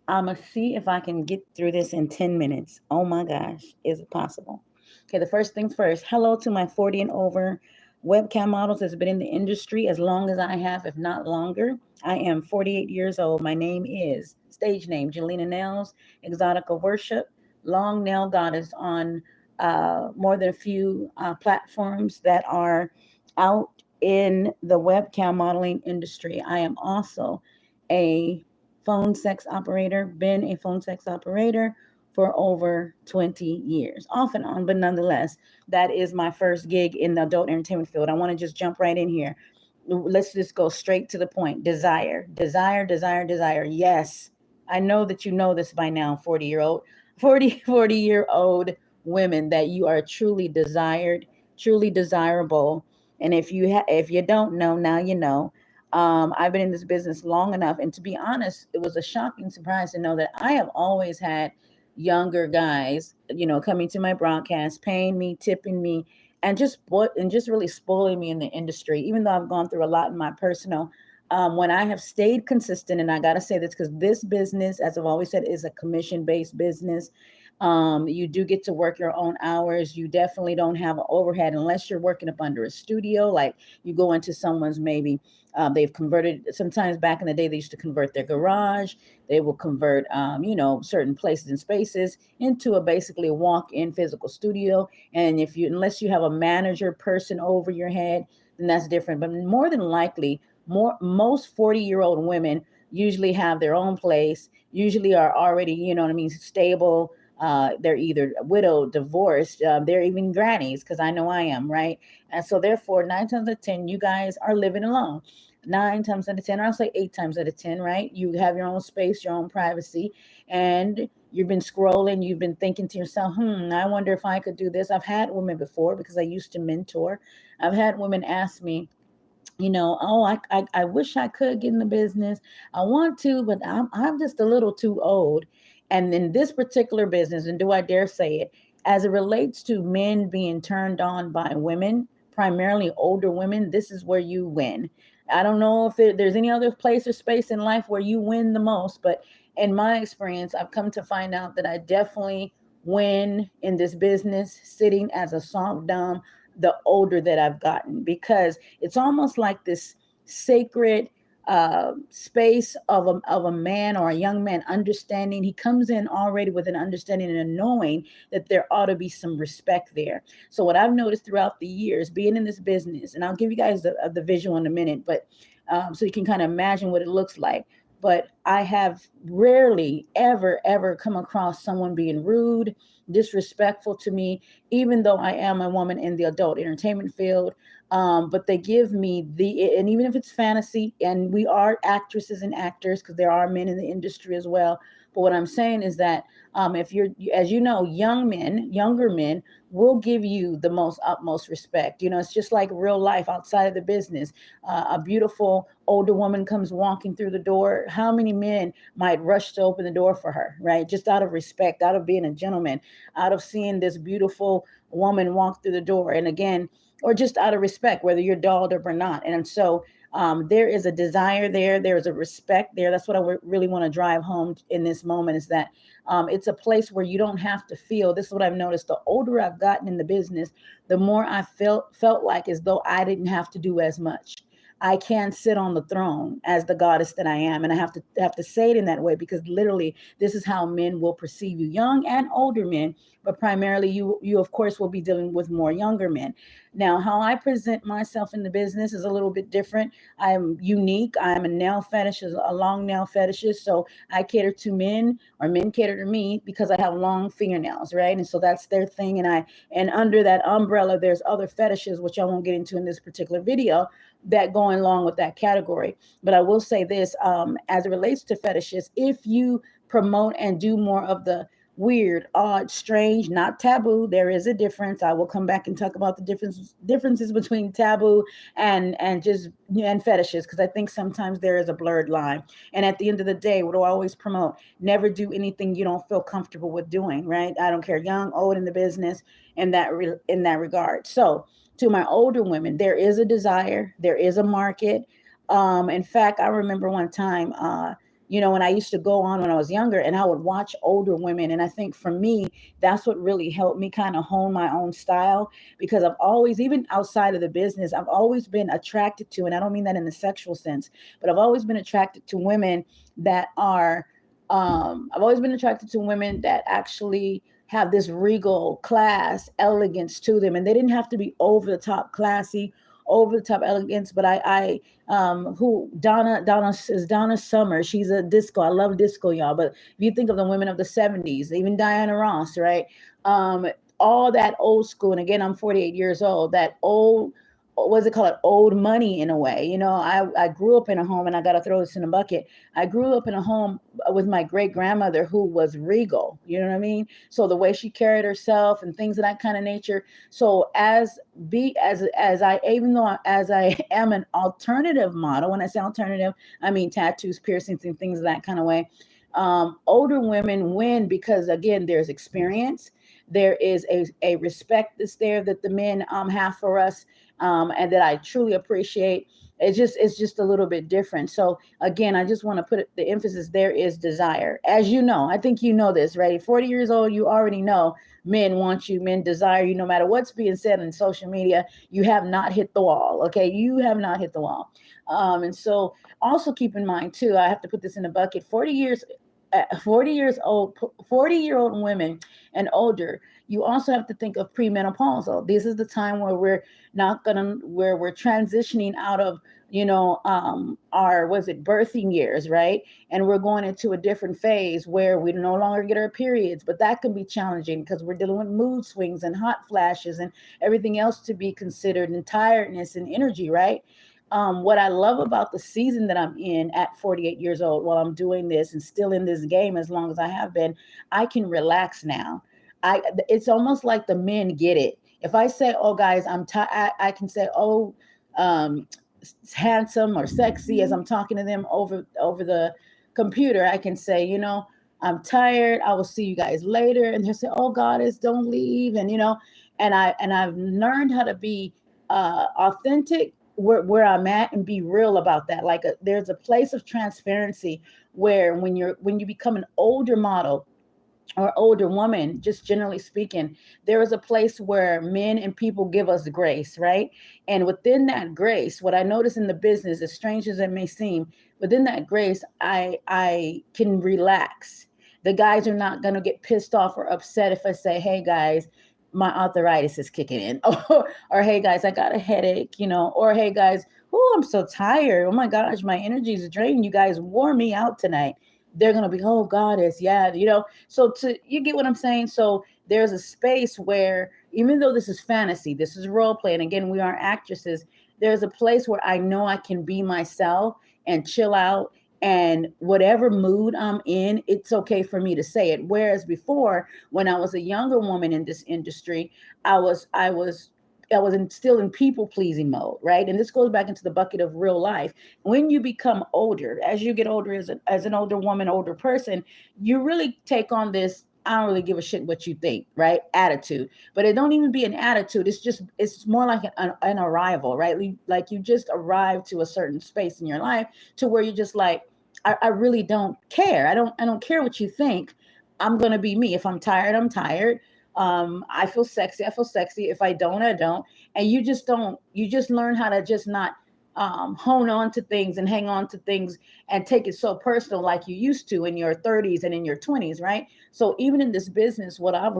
I'm going to see if I can get through this in 10 minutes. Oh my gosh, is it possible? Okay, the first things first. Hello to my 40 and over webcam models that's been in the industry as long as I have, if not longer. I am 48 years old. My name is, stage name, Jelena Nails, Exotica Worship, Long Nail Goddess on more than a few platforms that are out in the webcam modeling industry. I am also a phone sex operator, been a phone sex operator for over 20 years, off and on, but nonetheless, that is my first gig in the adult entertainment field. I want to just jump right in here. Let's just go straight to the point. Desire, desire, desire, desire. Yes, I know that you know this by now, 40 year old women, that you are truly desired, truly desirable. And if you don't know, now you know. I've been in this business long enough, and to be honest, it was a shocking surprise to know that I have always had younger guys, coming to my broadcast, paying me, tipping me, and just really spoiling me in the industry. Even though I've gone through a lot in my personal, when I have stayed consistent, and I got to say this because this business, as I've always said, is a commission based business. You do get to work your own hours. You definitely don't have an overhead unless you're working up under a studio. Like you go into someone's, maybe they've converted. Sometimes back in the day, they used to convert their garage. They will convert, certain places and spaces into a basically walk-in physical studio. And unless you have a manager person over your head, then that's different. But more than likely, most 40-year-old women usually have their own place. Usually are already, stable. They're either widowed, divorced. They're even grannies, because I know I am, right? And so therefore, 9 times out of 10, you guys are living alone. 9 times out of 10, or I'll say 8 times out of 10, right? You have your own space, your own privacy, and you've been scrolling, you've been thinking to yourself, I wonder if I could do this. I've had women before, because I used to mentor. I've had women ask me, oh, I wish I could get in the business. I want to, but I'm just a little too old. And in this particular business, and do I dare say it, as it relates to men being turned on by women, primarily older women, this is where you win. I don't know if there's any other place or space in life where you win the most, but in my experience, I've come to find out that I definitely win in this business sitting as a soft dom the older that I've gotten, because it's almost like this sacred space of a man or a young man understanding. He comes in already with an understanding and a knowing that there ought to be some respect there. So what I've noticed throughout the years being in this business, and I'll give you guys the visual in a minute, but so you can kind of imagine what it looks like. But I have rarely, ever come across someone being rude, disrespectful to me, even though I am a woman in the adult entertainment field. But they give me and even if it's fantasy, and we are actresses and actors, because there are men in the industry as well. But what I'm saying is that if you're, as you know, younger men will give you the most utmost respect. It's just like real life outside of the business. A beautiful older woman comes walking through the door. How many men might rush to open the door for her, right? Just out of respect, out of being a gentleman, out of seeing this beautiful woman walk through the door. And again, or just out of respect, whether you're dolled up or not. And so there is a desire there. There is a respect there. That's what I really want to drive home in this moment, is that it's a place where you don't have to feel. This is what I've noticed. The older I've gotten in the business, the more I felt like as though I didn't have to do as much. I can sit on the throne as the goddess that I am, and I have to say it in that way, because literally this is how men will perceive you, young and older men, but primarily you of course will be dealing with more younger men. Now, how I present myself in the business is a little bit different. I'm unique. I'm a nail fetishist, a long nail fetishist, so I cater to men, or men cater to me, because I have long fingernails, right? And so that's their thing, and under that umbrella, there's other fetishes which I won't get into in this particular video, that going along with that category. But I will say this, as it relates to fetishes, if you promote and do more of the weird, odd, strange, not taboo, there is a difference. I will come back and talk about the differences between taboo and fetishes, because I think sometimes there is a blurred line. And at the end of the day, what do I always promote? Never do anything you don't feel comfortable with doing, right? I don't care, young, old, in the business, in that regard. So to my older women, there is a desire, there is a market. In fact, I remember one time, when I used to go on when I was younger, and I would watch older women. And I think for me, that's what really helped me kind of hone my own style, because I've always, even outside of the business, I've always been attracted to, and I don't mean that in the sexual sense, but I've always been attracted to women that are, I've always been attracted to women that actually have this regal class, elegance to them. And they didn't have to be over the top classy, over the top elegance, but who Donna is Donna Summer. She's a disco. I love disco, y'all. But if you think of the women of the 70s, even Diana Ross, right? Um, all that old school. And again, I'm 48 years old. That old, what's it called? Old money in a way. I grew up in a home, and I got to throw this in a bucket. I grew up in a home with my great grandmother who was regal. You know what I mean? So the way she carried herself and things of that kind of nature. So as I, even though as I am an alternative model, when I say alternative, I mean tattoos, piercings, and things of that kind of way. Older women win because, again, there's experience. There is a respect that's there that the men have for us, and that I truly appreciate. It's just a little bit different. So again, I just want to put the emphasis, there is desire. As you know, I think you know this, right? 40 years old, you already know men want you, men desire you, no matter what's being said on social media. You have not hit the wall. Okay. You have not hit the wall. And so also keep in mind too, I have to put this in a bucket, 40 years old, 40-year-old women and older. You also have to think of premenopausal. This is the time where we're transitioning out of, our, was it birthing years, right? And we're going into a different phase where we no longer get our periods, but that can be challenging because we're dealing with mood swings and hot flashes and everything else to be considered, and tiredness and energy, right? What I love about the season that I'm in at 48 years old, while I'm doing this and still in this game as long as I have been, I can relax now. It's almost like the men get it. If I say, "Oh, guys, I'm tired," I can say, "Oh, um, handsome or sexy," as I'm talking to them over the computer. I can say, "I'm tired. I will see you guys later," and they'll say, "Oh, goddess, don't leave," and I've learned how to be authentic where I'm at and be real about that. Like there's a place of transparency where when you become an older model or older woman, just generally speaking, there is a place where men and people give us grace, right? And within that grace, what I notice in the business, as strange as it may seem, within that grace, I can relax. The guys are not going to get pissed off or upset if I say, "Hey guys, my arthritis is kicking in," or "Hey guys, I got a headache," or "Hey guys, oh, I'm so tired. Oh my gosh, my energy is drained. You guys wore me out tonight." They're gonna be, "Oh, goddess, yeah," So you get what I'm saying. So there's a space where, even though this is fantasy, this is role play, and again, we are actresses. There's a place where I know I can be myself and chill out, and whatever mood I'm in, it's okay for me to say it. Whereas before, when I was a younger woman in this industry, still in people pleasing mode, right? And this goes back into the bucket of real life. When you become older, as you get older, as an older woman, older person, you really take on this "I don't really give a shit what you think," right? Attitude. But it don't even be an attitude. It's more like an arrival, right? Like you just arrive to a certain space in your life to where you're just like, I really don't care. I don't care what you think. I'm gonna be me. If I'm tired, I'm tired. I feel sexy. I feel sexy. If I don't, I don't. And you just don't. You just learn how to just not hone on to things and hang on to things and take it so personal like you used to in your 30s and in your 20s, right? So even in this business, what I've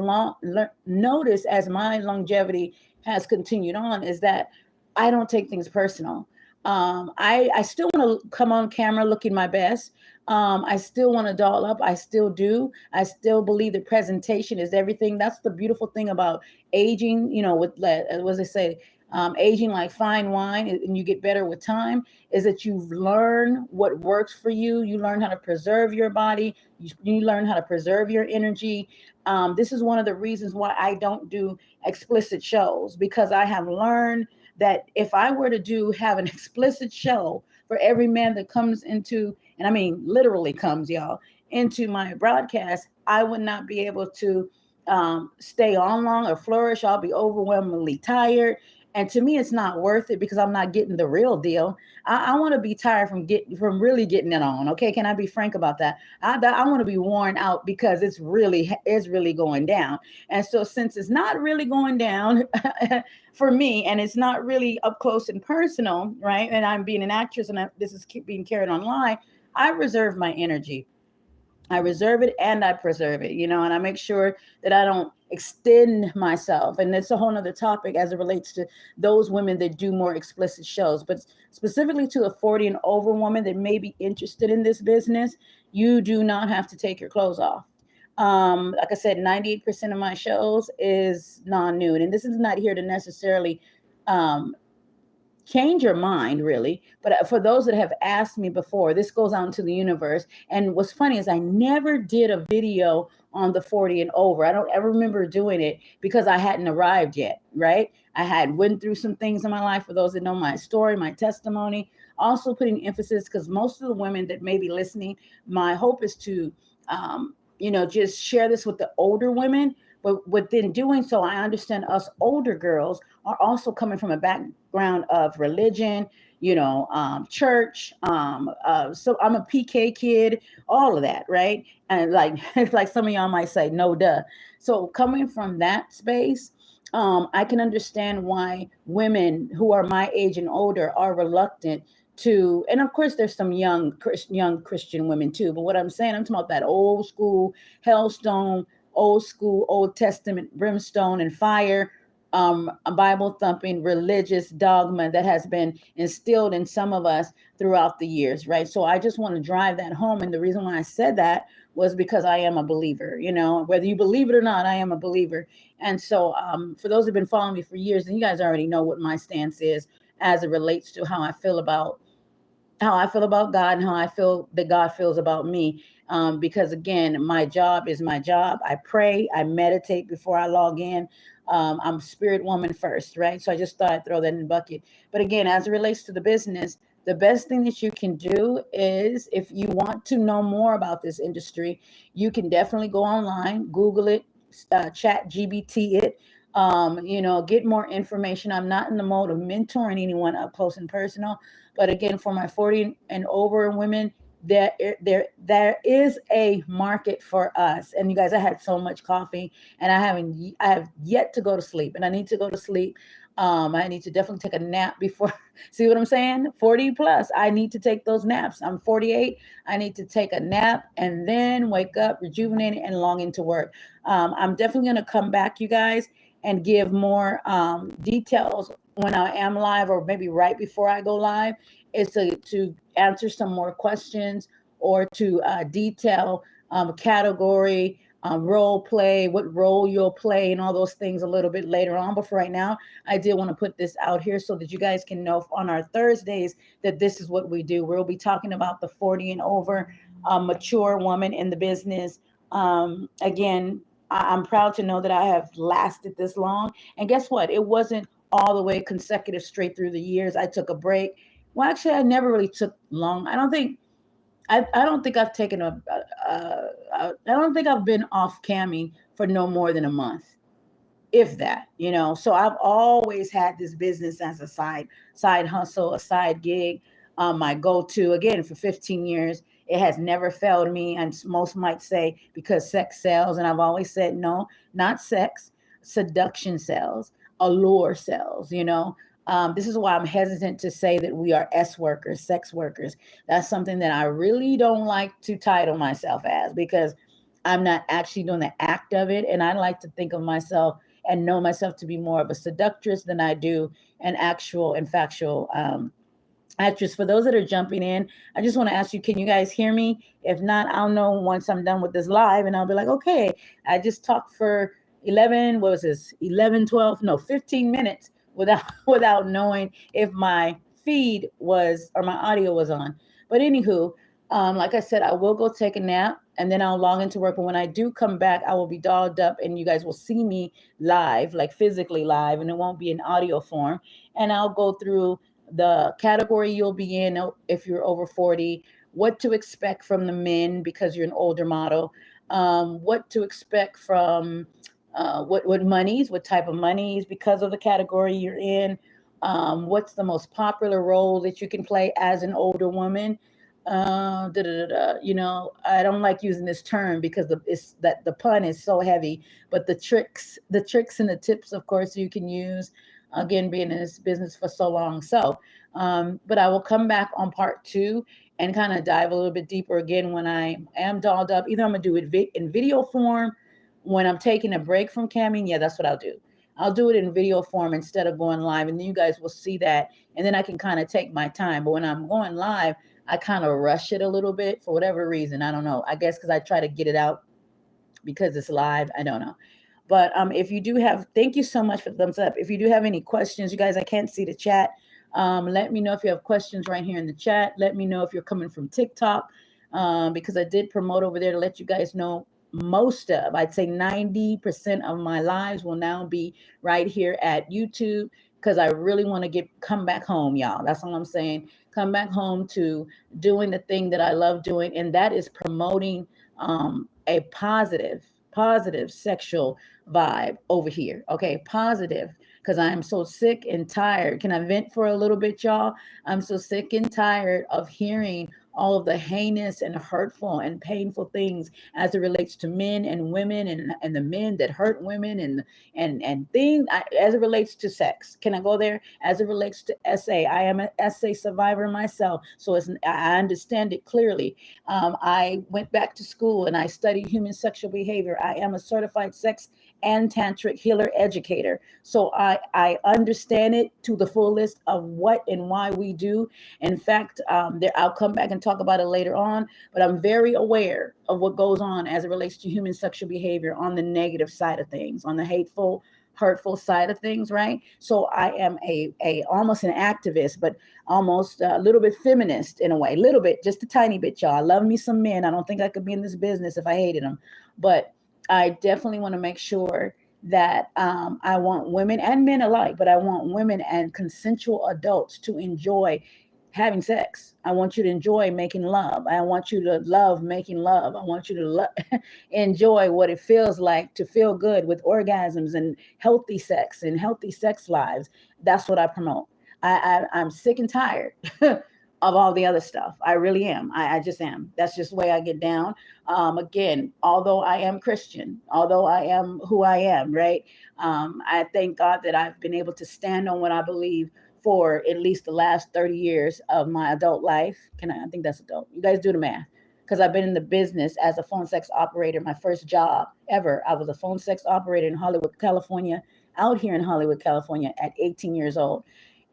noticed as my longevity has continued on is that I don't take things personal. I still want to come on camera looking my best. I still want to doll up. I still do. I still believe that presentation is everything. That's the beautiful thing about aging, with, what does they say? Aging like fine wine, and you get better with time, is that you learn what works for you. You learn how to preserve your body. You learn how to preserve your energy. This is one of the reasons why I don't do explicit shows, because I have learned that if I were to have an explicit show for every man that comes into, and I mean literally comes, y'all, into my broadcast, I would not be able to stay on long or flourish. I'll be overwhelmingly tired. And to me, it's not worth it because I'm not getting the real deal. I want to be tired from really getting it on. Okay, can I be frank about that? I want to be worn out because it's really going down. And so since it's not really going down for me, and it's not really up close and personal, right? And I'm being an actress, and this is being carried online. I reserve my energy. I reserve it and I preserve it, and I make sure that I don't extend myself. And it's a whole nother topic as it relates to those women that do more explicit shows. But specifically to a 40 and over woman that may be interested in this business, you do not have to take your clothes off. Like I said, 98% of my shows is non-nude. And this is not here to necessarily um, change your mind really, but for those that have asked me before, this goes out into the universe. And what's funny is I never did a video on the 40 and over. I don't ever remember doing it because I hadn't arrived yet, right? I had went through some things in my life. For those that know my story, my testimony, also putting emphasis, because most of the women that may be listening, my hope is to just share this with the older women. But within doing so, I understand us older girls are also coming from a background of religion, church. So I'm a PK kid, all of that, right? And like like some of y'all might say, no duh. So coming from that space, I can understand why women who are my age and older are reluctant to, and of course there's some young Christian women too. But what I'm saying, I'm talking about that old school hellstone, old school, Old Testament brimstone and fire, a Bible thumping religious dogma that has been instilled in some of us throughout the years, right? So I just want to drive that home. And the reason why I said that was because I am a believer, whether you believe it or not, I am a believer. And so for those who've been following me for years, and you guys already know what my stance is as it relates to how I feel about God and how I feel that God feels about me. Because again, my job is my job. I pray, I meditate before I log in. I'm a spirit woman first, right? So I just thought I'd throw that in the bucket. But again, as it relates to the business, the best thing that you can do is, if you want to know more about this industry, you can definitely go online, Google it, chat GBT it, get more information. I'm not in the mode of mentoring anyone up close and personal. But again, for my 40 and over women, there is a market for us. And you guys, I had so much coffee, and I have yet to go to sleep, and I need to go to sleep. I need to definitely take a nap before. See what I'm saying? 40 plus, I need to take those naps. I'm 48. I need to take a nap and then wake up rejuvenated and longing to work. I'm definitely going to come back, you guys, and give more details when I am live, or maybe right before I go live, is to answer some more questions, or to detail category, role play, what role you'll play, and all those things a little bit later on. But for right now, I did want to put this out here so that you guys can know on our Thursdays that this is what we do. We'll be talking about the 40 and over mature woman in the business. Again, I'm proud to know that I have lasted this long. And guess what? It wasn't all the way consecutive straight through the years. I took a break. Well, actually, I never really took long. I don't think I've taken I don't think I've been off camming for no more than a month, if that. So I've always had this business as a side hustle, a side gig, my go-to. Again, for 15 years, it has never failed me. And most might say because sex sells, and I've always said no, not sex. Seduction sells, allure sells. This is why I'm hesitant to say that we are workers, sex workers. That's something that I really don't like to title myself as, because I'm not actually doing the act of it. And I like to think of myself and know myself to be more of a seductress than I do an actual and factual actress. For those that are jumping in, I just want to ask you, can you guys hear me? If not, I'll know once I'm done with this live, and I'll be like, okay, I just talked for 11, what was this, 11, 12, no, 15 minutes without without knowing if my feed was, or my audio was on. But anywho, like I said, I will go take a nap, and then I'll log into work. But when I do come back, I will be dolled up, and you guys will see me live, like physically live, and it won't be in audio form. And I'll go through the category you'll be in if you're over 40, what to expect from the men because you're an older model, what to expect from what monies, what type of monies, because of the category you're in. What's the most popular role that you can play as an older woman? You know, I don't like using this term because it's that the pun is so heavy, but the tricks and the tips, of course, you can use. Again, being in this business for so long. So, but I will come back on part two and kind of dive a little bit deeper again when I am dolled up. Either I'm gonna do it in video form when I'm taking a break from camming. Yeah, that's what I'll do. I'll do it in video form instead of going live, and then you guys will see that, and then I can kind of take my time. But when I'm going live, I kind of rush it a little bit for whatever reason. I don't know. I guess because I try to get it out because it's live. I don't know. But if you do have, thank you so much for the thumbs up. If you do have any questions, you guys, I can't see the chat. Let me know if you have questions right here in the chat. Let me know if you're coming from TikTok, because I did promote over there to let you guys know most of, I'd say 90% of my lives will now be right here at YouTube, because I really want to come back home, y'all. That's all I'm saying. Come back home to doing the thing that I love doing, and that is promoting a positive sexual vibe over here. Okay, positive, because I am so sick and tired. Can I vent for a little bit, y'all? I'm so sick and tired of hearing all of the heinous and hurtful and painful things as it relates to men and women, and the men that hurt women, and things as it relates to sex. Can I go there? As it relates to SA, I am an SA survivor myself, so I understand it clearly. I went back to school and I studied human sexual behavior. I am a certified sex and tantric healer educator, so I understand it to the fullest of what and why we do. In fact, I'll come back and talk about it later on, but I'm very aware of what goes on as it relates to human sexual behavior on the negative side of things, on the hateful, hurtful side of things, right? So I am a almost an activist, but almost a little bit feminist in a way, a little bit, just a tiny bit, y'all. I love me some men. I don't think I could be in this business if I hated them, but I definitely want to make sure that I want women and men alike, but I want women and consensual adults to enjoy having sex. I want you to enjoy making love. I want you to love making love. I want you to enjoy what it feels like to feel good with orgasms and healthy sex and healthy sex lives. That's what I promote. I'm sick and tired of all the other stuff. I really am. I just am. That's just the way I get down. Again, although I am Christian, although I am who I am, right? I thank God that I've been able to stand on what I believe for at least the last 30 years of my adult life. I think that's adult. You guys do the math. Because I've been in the business as a phone sex operator. My first job ever, I was a phone sex operator in Hollywood, California, out here in Hollywood, California at 18 years old.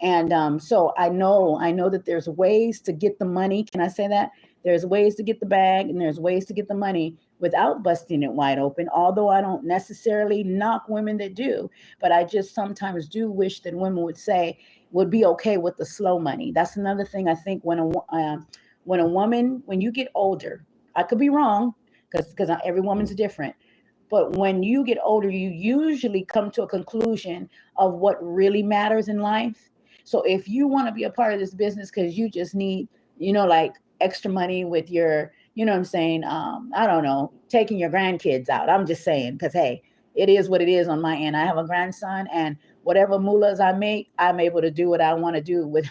And so I know that there's ways to get the money. Can I say that? There's ways to get the bag and there's ways to get the money without busting it wide open. Although I don't necessarily knock women that do, but I just sometimes do wish that women would be okay with the slow money. That's another thing. I think when you get older, I could be wrong, because every woman's different. But when you get older, you usually come to a conclusion of what really matters in life. So if you want to be a part of this business because you just need, like extra money with your, you know what I'm saying? I don't know, taking your grandkids out. I'm just saying, because, hey, it is what it is on my end. I have a grandson, and whatever mullahs I make, I'm able to do what I want to do with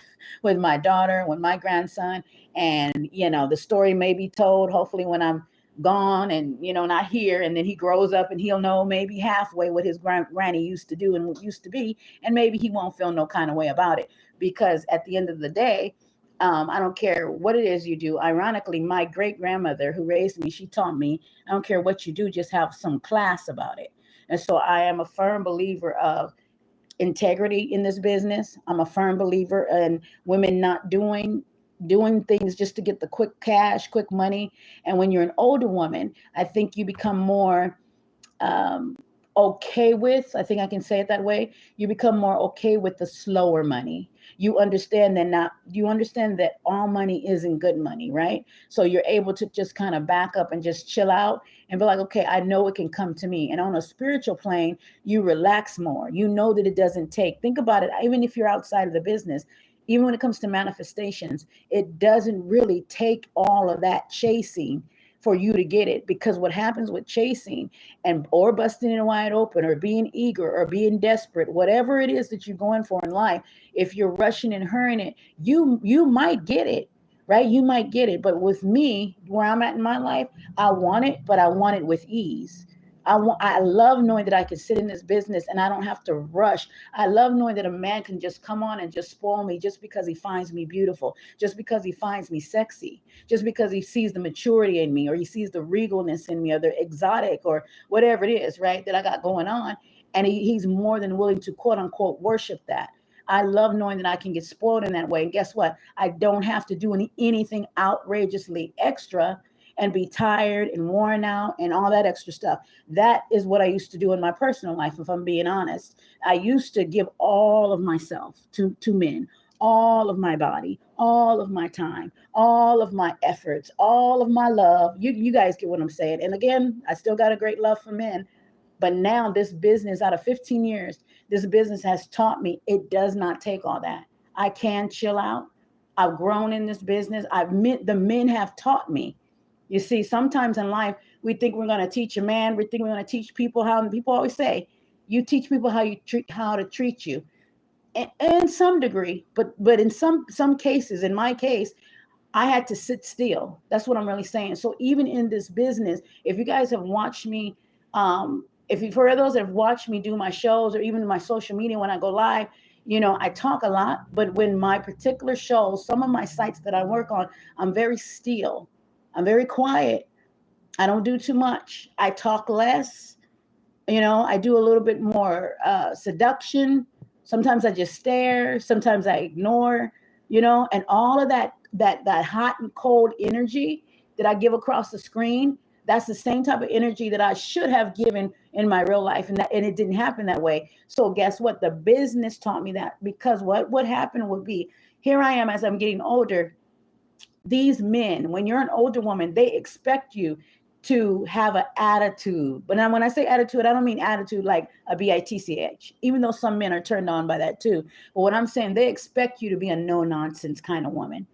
my daughter, with my grandson. And, the story may be told, hopefully, when I'm gone and, not here. And then he grows up and he'll know maybe halfway what his granny used to do and what used to be. And maybe he won't feel no kind of way about it, because at the end of the day, I don't care what it is you do. Ironically, my great grandmother who raised me, she taught me, I don't care what you do, just have some class about it. And so I am a firm believer of integrity in this business. I'm a firm believer in women not doing things just to get the quick cash, quick money. And when you're an older woman, I think you become more okay with, I think I can say it that way. You become more okay with the slower money. You understand that all money isn't good money, right? So you're able to just kind of back up and just chill out and be like, okay, I know it can come to me. And on a spiritual plane, you relax more. You know that it doesn't take. Think about it. Even if you're outside of the business, even when it comes to manifestations, it doesn't really take all of that chasing for you to get it. Because what happens with chasing and or busting it wide open or being eager or being desperate, whatever it is that you're going for in life, if you're rushing and hurrying it, you might get it, right? You might get it. But with me, where I'm at in my life, I want it, but I want it with ease. I love knowing that I can sit in this business and I don't have to rush. I love knowing that a man can just come on and just spoil me just because he finds me beautiful, just because he finds me sexy, just because he sees the maturity in me, or he sees the regalness in me, or the exotic, or whatever it is, right, that I got going on. And he's more than willing to quote unquote worship that. I love knowing that I can get spoiled in that way. And guess what? I don't have to do anything outrageously extra and be tired and worn out and all that extra stuff. That is what I used to do in my personal life, if I'm being honest. I used to give all of myself to men, all of my body, all of my time, all of my efforts, all of my love. You guys get what I'm saying. And again, I still got a great love for men. But now this business, out of 15 years, this business has taught me it does not take all that. I can chill out. I've grown in this business. The men have taught me. You see, sometimes in life, we think we're going to teach a man. We think we're going to teach people how. And people always say, you teach people how to treat you, and some degree. But in some cases, in my case, I had to sit still. That's what I'm really saying. So even in this business, if you guys have watched me, for those that have watched me do my shows or even my social media when I go live, I talk a lot. But when my particular shows, some of my sites that I work on, I'm very still. I'm very quiet. I don't do too much. I talk less. I do a little bit more seduction. Sometimes I just stare. Sometimes I ignore, and all of that hot and cold energy that I give across the screen, that's the same type of energy that I should have given in my real life. And it didn't happen that way. So guess what? The business taught me that, because what happened would be, here I am as I'm getting older. These men, when you're an older woman, they expect you to have an attitude. But now when I say attitude, I don't mean attitude like a bitch, even though some men are turned on by that too. But what I'm saying, they expect you to be a no nonsense kind of woman.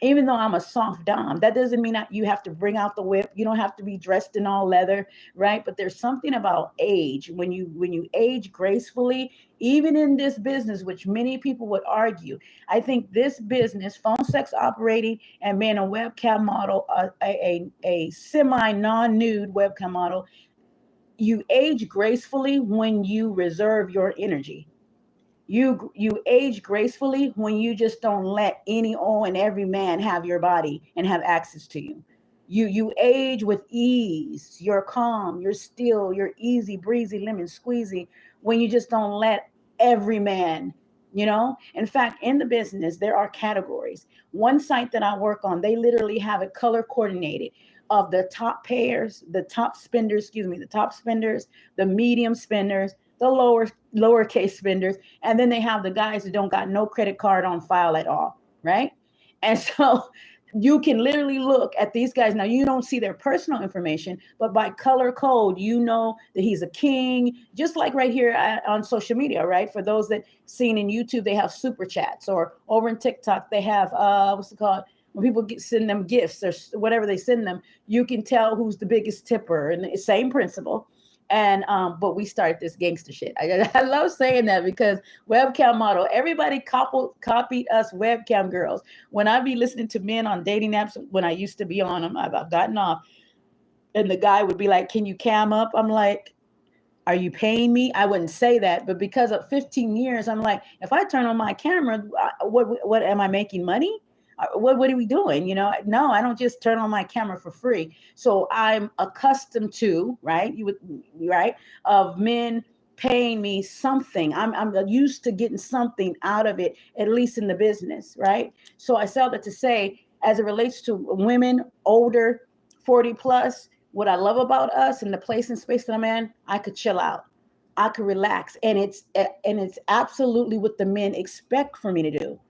Even though I'm a soft dom, that doesn't mean that you have to bring out the whip. You don't have to be dressed in all leather, right? But there's something about age. When you age gracefully, even in this business, which many people would argue, I think this business, phone sex operating and being a webcam model, a semi non-nude webcam model, you age gracefully when you reserve your energy. You age gracefully when you just don't let any and every man have your body and have access to you. You age with ease. You're calm, you're still, you're easy breezy, lemon squeezy, when you just don't let every man. In fact, in the business, there are categories. One site that I work on, they literally have it color coordinated of the top payers, the top spenders, the medium spenders, the lowercase spenders, and then they have the guys that don't got no credit card on file at all, right? And so you can literally look at these guys. Now, you don't see their personal information, but by color code, you know that he's a king, just like right here on social media, right? For those that seen in YouTube, they have super chats, or over in TikTok, they have, what's it called? When people send them gifts or whatever they send them, you can tell who's the biggest tipper, and the same principle. And but we started this gangster shit. I love saying that, because webcam model, everybody copied us webcam girls. When I be listening to men on dating apps, when I used to be on them, I've gotten off, and the guy would be like, "Can you cam up?" I'm like, "Are you paying me?" I wouldn't say that, but because of 15 years, I'm like, if I turn on my camera, what am I making money? What are we doing? No, I don't just turn on my camera for free. So I'm accustomed to, right? Of men paying me something. I'm used to getting something out of it, at least in the business, right? So I sell that to say, as it relates to women older, 40 plus, what I love about us and the place and space that I'm in, I could chill out. I could relax. And it's absolutely what the men expect for me to do.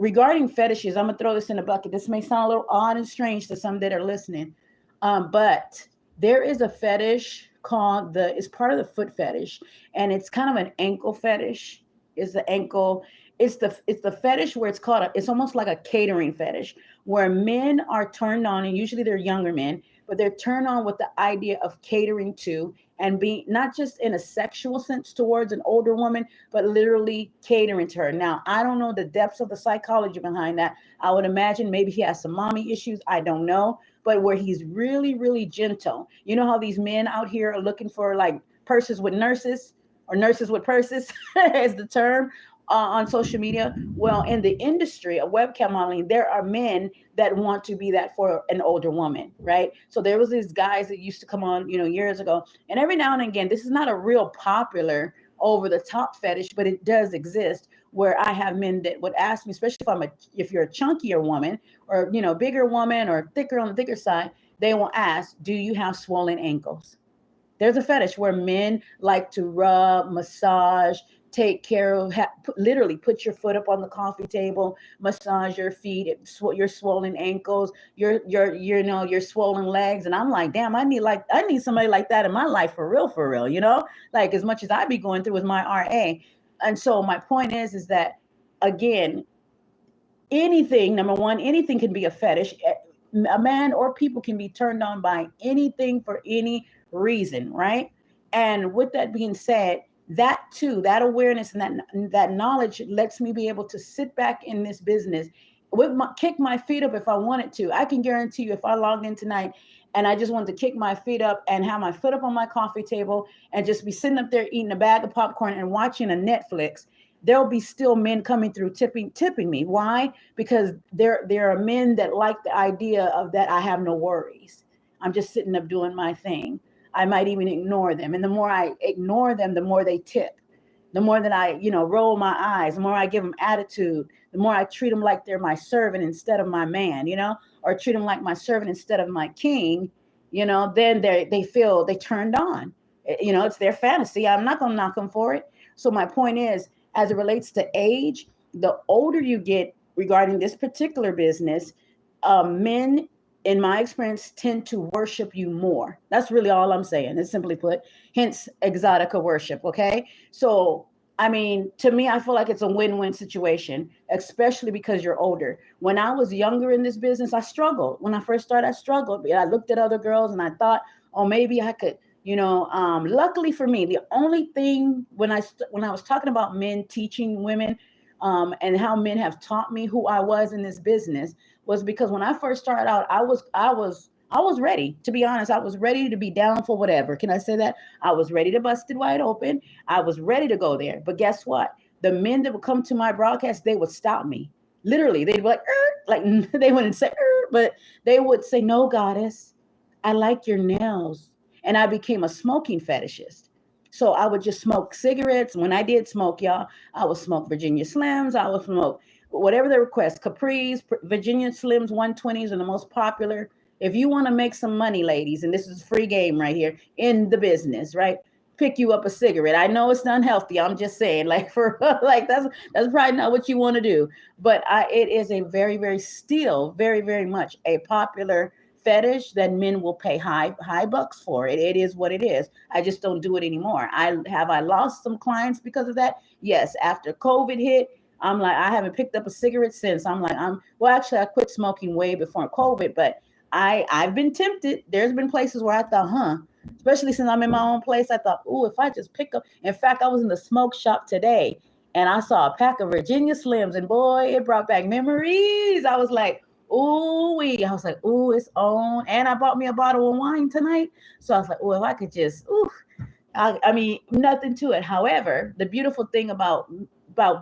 Regarding fetishes, I'm gonna throw this in a bucket. This may sound a little odd and strange to some that are listening, but there is a fetish called it's part of the foot fetish, and it's kind of an ankle fetish. Is the ankle? It's the fetish where it's almost like a catering fetish, where men are turned on, and usually they're younger men. but they're turned on with the idea of catering to and being not just in a sexual sense towards an older woman, but literally catering to her. Now, I don't know the depths of the psychology behind that. I would imagine maybe he has some mommy issues. I don't know. But where he's really, really gentle. You know how these men out here are looking for like purses with nurses or nurses with purses is the term on social media. Well, in the industry of webcam modeling, there are men that want to be that for an older woman, right? So there was these guys that used to come on, years ago, and every now and again, this is not a real popular over the top fetish, but it does exist where I have men that would ask me, especially if you're a chunkier woman or bigger woman or thicker on the thicker side, they will ask, do you have swollen ankles? There's a fetish where men like to rub, massage, take care of, literally put your foot up on the coffee table, massage your feet, your swollen ankles, your swollen legs. And I'm like, damn, I need somebody like that in my life for real, like as much as I be going through with my RA. And so my point is that again, anything, number one, anything can be a fetish. A man or people can be turned on by anything for any reason, right? And with that being said, that too, that awareness and that knowledge lets me be able to sit back in this business kick my feet up if I wanted to. I can guarantee you if I logged in tonight and I just wanted to kick my feet up and have my foot up on my coffee table and just be sitting up there eating a bag of popcorn and watching a Netflix, there'll be still men coming through tipping me. Why? Because there are men that like the idea of that I have no worries. I'm just sitting up doing my thing. I might even ignore them. And the more I ignore them, the more they tip. The more that I, roll my eyes, the more I give them attitude, the more I treat them like they're my servant instead of my man, or treat them like my servant instead of my king, then they turned on. It's their fantasy. I'm not going to knock them for it. So my point is, as it relates to age, the older you get regarding this particular business, men, in my experience, tend to worship you more. That's really all I'm saying. It's simply put, hence exotica worship. Okay. So, I mean, to me, I feel like it's a win-win situation, especially because you're older. When I was younger in this business, I struggled. When I first started, I struggled. I looked at other girls and I thought, oh, maybe I could, luckily for me, the only thing when I was talking about men teaching women, and how men have taught me who I was in this business was because when I first started out, I was ready. To be honest, I was ready to be down for whatever. Can I say that? I was ready to bust it wide open. I was ready to go there. But guess what? The men that would come to my broadcast, they would stop me. Literally, they'd be like they wouldn't say, but they would say, no, goddess, I like your nails. And I became a smoking fetishist. So I would just smoke cigarettes. When I did smoke, y'all, I would smoke Virginia Slims. I would smoke whatever the request, Capris, Virginia Slims, 120s are the most popular. If you want to make some money, ladies, and this is free game right here in the business, right? Pick you up a cigarette. I know it's unhealthy. I'm just saying, like that's probably not what you want to do. But it is a very, very still, very, very much a popular fetish that men will pay high bucks for. It is what it is. I just don't do it anymore. I lost some clients because of that? Yes. After COVID hit, I'm like, I haven't picked up a cigarette since. Actually, I quit smoking way before COVID, but I've been tempted. There's been places where I thought, especially since I'm in my own place, I thought, if I just pick up. In fact, I was in the smoke shop today and I saw a pack of Virginia Slims and boy, it brought back memories. I was like, I was like, it's on. And I bought me a bottle of wine tonight. So I was like, if I could just, I mean, nothing to it. However, the beautiful thing about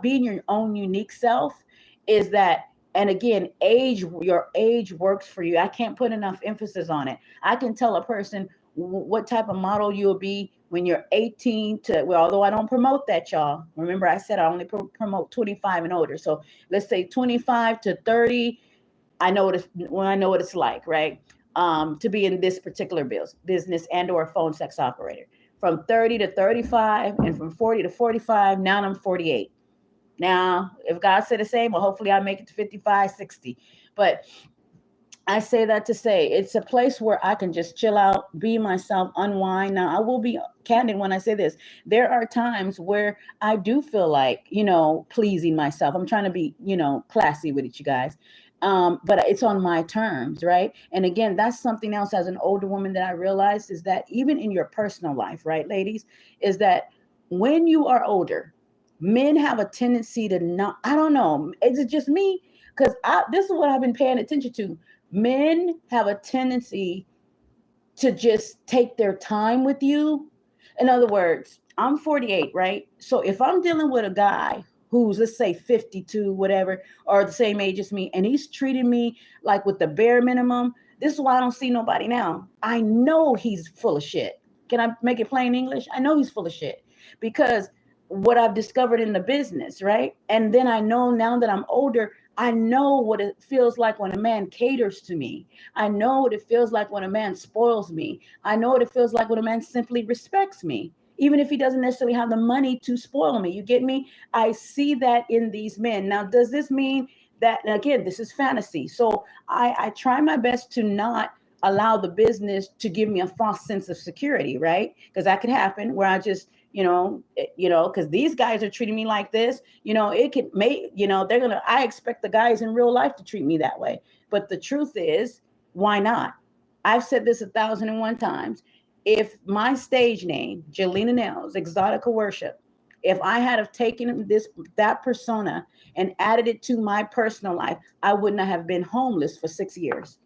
being your own unique self is that, and again, your age works for you. I can't put enough emphasis on it. I can tell a person what type of model you'll be when you're 18 although I don't promote that, y'all. Remember, I said I only promote 25 and older. So let's say 25 to 30. I know what it's like, right? To be in this particular business and or a phone sex operator. From 30 to 35 and from 40 to 45, now I'm 48. Now, if God said the same, well, hopefully I make it to 55, 60. But I say that to say it's a place where I can just chill out, be myself, unwind. Now, I will be candid when I say this. There are times where I do feel like, pleasing myself. I'm trying to be, classy with it, you guys. But it's on my terms, right? And again, that's something else as an older woman that I realized is that even in your personal life, right, ladies, is that when you are older, men have a tendency to not, I don't know, is it just me? Because this is what I've been paying attention to. Men have a tendency to just take their time with you. In other words, I'm 48, right? So if I'm dealing with a guy who's, let's say, 52, whatever, or the same age as me, and he's treating me like with the bare minimum, this is why I don't see nobody now. I know he's full of shit. Can I make it plain English? I know he's full of shit because what I've discovered in the business, right? And then I know now that I'm older, I know what it feels like when a man caters to me. I know what it feels like when a man spoils me. I know what it feels like when a man simply respects me, even if he doesn't necessarily have the money to spoil me. You get me? I see that in these men. Now, does this mean that, and again, this is fantasy. So I try my best to not allow the business to give me a false sense of security, right? Because that could happen where I just, because these guys are treating me like this, it could make, I expect the guys in real life to treat me that way. But the truth is, why not? I've said this 1,001 times. If my stage name, Jelena Nels, Exotica Worship, if I had have taken that persona and added it to my personal life, I would not have been homeless for 6 years.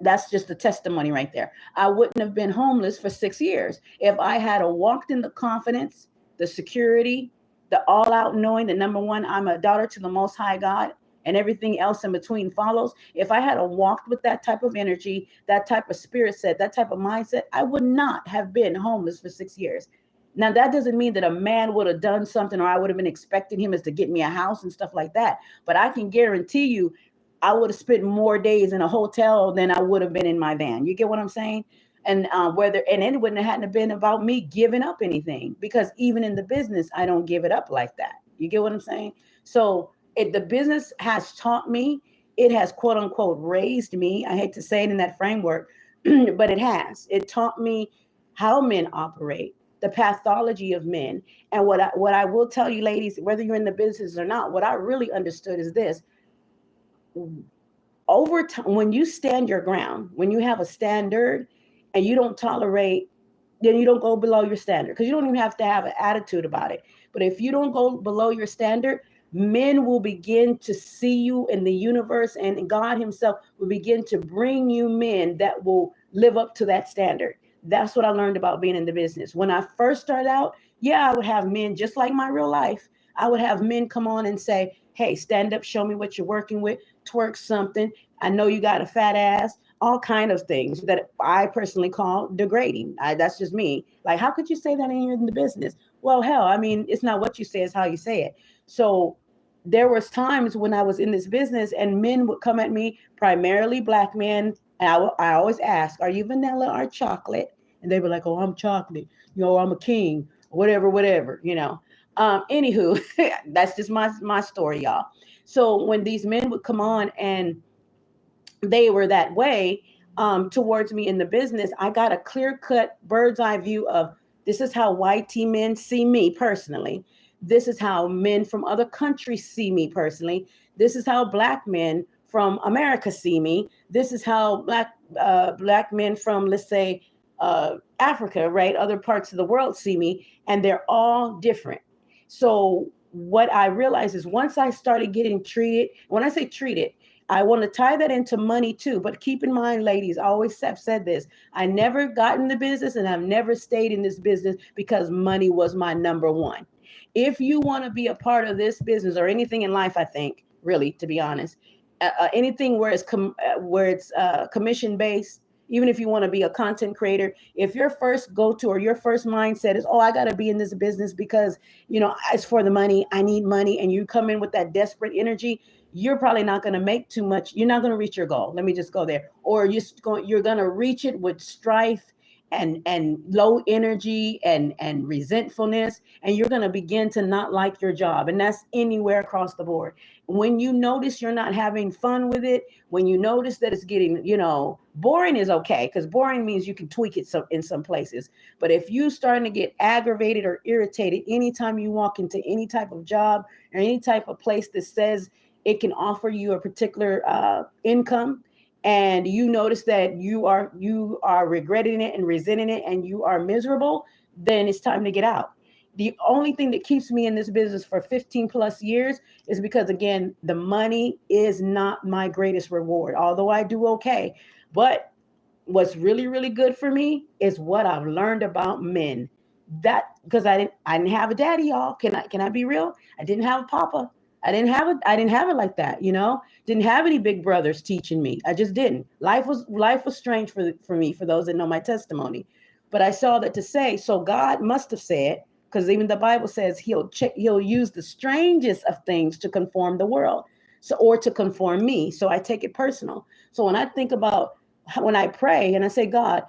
That's just a testimony right there. I wouldn't have been homeless for 6 years if I had walked in the confidence, the security, the all out knowing that number one, I'm a daughter to the Most High God, and everything else in between follows. If I had walked with that type of energy, that type of spirit set, that type of mindset, I would not have been homeless for 6 years. Now, that doesn't mean that a man would have done something or I would have been expecting him as to get me a house and stuff like that. But I can guarantee you, I would have spent more days in a hotel than I would have been in my van. You get what I'm saying? And it wouldn't have hadn't been about me giving up anything, because even in the business, I don't give it up like that. You get what I'm saying? So the business has taught me, it has quote unquote raised me. I hate to say it in that framework, but it has. It taught me how men operate, the pathology of men. And what I will tell you, ladies, whether you're in the business or not, what I really understood is this: over time, when you stand your ground, when you have a standard and you don't tolerate, then you don't go below your standard, because you don't even have to have an attitude about it. But if you don't go below your standard, men will begin to see you in the universe, and God himself will begin to bring you men that will live up to that standard. That's what I learned about being in the business. When I first started out, yeah, I would have men just like my real life. I would have men come on and say, hey, stand up, show me what you're working with, twerk something. I know you got a fat ass, all kind of things that I personally call degrading. That's just me. Like, how could you say that in the business? Well, hell, I mean, it's not what you say, it's how you say it. So there was times when I was in this business and men would come at me, primarily Black men. And I always ask, are you vanilla or chocolate? And they were like, oh, I'm chocolate. I'm a king, whatever. Anywho, that's just my story, y'all. So when these men would come on and they were that way towards me in the business, I got a clear-cut bird's eye view of, this is how white men see me personally. This is how men from other countries see me personally. This is how Black men from America see me. This is how Black men from, let's say, Africa, right, other parts of the world see me, and they're all different. So what I realized is, once I started getting treated, when I say treated, I want to tie that into money too. But keep in mind, ladies, I always have said this: I never got in the business and I've never stayed in this business because money was my number one. If you want to be a part of this business or anything in life, I think, really, to be honest, anything where it's commission based, even if you want to be a content creator, if your first go-to or your first mindset is, oh, I got to be in this business because, it's for the money, I need money, and you come in with that desperate energy, you're probably not going to make too much. You're not going to reach your goal. Let me just go there. Or you're going to reach it with strife and low energy and resentfulness, and you're going to begin to not like your job. And that's anywhere across the board. When you notice you're not having fun with it, when you notice that it's getting, boring is okay, because boring means you can tweak it in some places. But if you starting to get aggravated or irritated anytime you walk into any type of job or any type of place that says it can offer you a particular income, and you notice that you are regretting it and resenting it and you are miserable, then it's time to get out. The only thing that keeps me in this business for 15 plus years is because, again, the money is not my greatest reward, although I do okay. But what's really really good for me is what I've learned about men. That because I didn't have a daddy, y'all. Can I be real? I didn't have a papa. I didn't have it like that, Didn't have any big brothers teaching me. I just didn't. Life was strange for me, for those that know my testimony. But I saw that to say, so God must have said, because even the Bible says he'll use the strangest of things to conform the world. So, or to conform me. So I take it personal. So when I think about, when I pray and I say, God,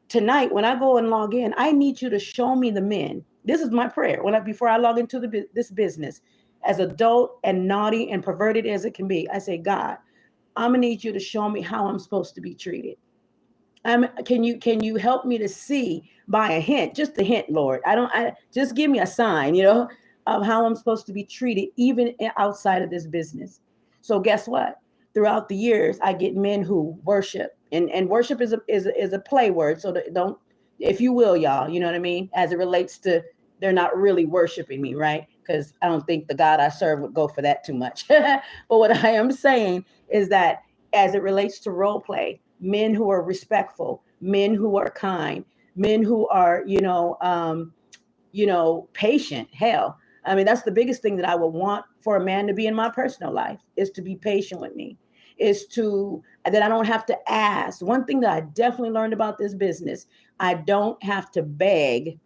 tonight when I go and log in, I need you to show me the men. This is my prayer before I log into this business, as adult and naughty and perverted as it can be. I say, God, I'm gonna need you to show me how I'm supposed to be treated. Can you help me to see by a hint, just a hint, Lord? I just give me a sign, of how I'm supposed to be treated, even outside of this business. So guess what? Throughout the years, I get men who worship, and worship is a play word. So don't, if you will, y'all, you know what I mean, as it relates to, they're not really worshiping me, right? Because I don't think the God I serve would go for that too much. But what I am saying is that, as it relates to role play, men who are respectful, men who are kind, men who are, patient. Hell, I mean, that's the biggest thing that I would want for a man to be in my personal life, is to be patient with me, is to, that I don't have to ask. One thing that I definitely learned about this business, I don't have to beg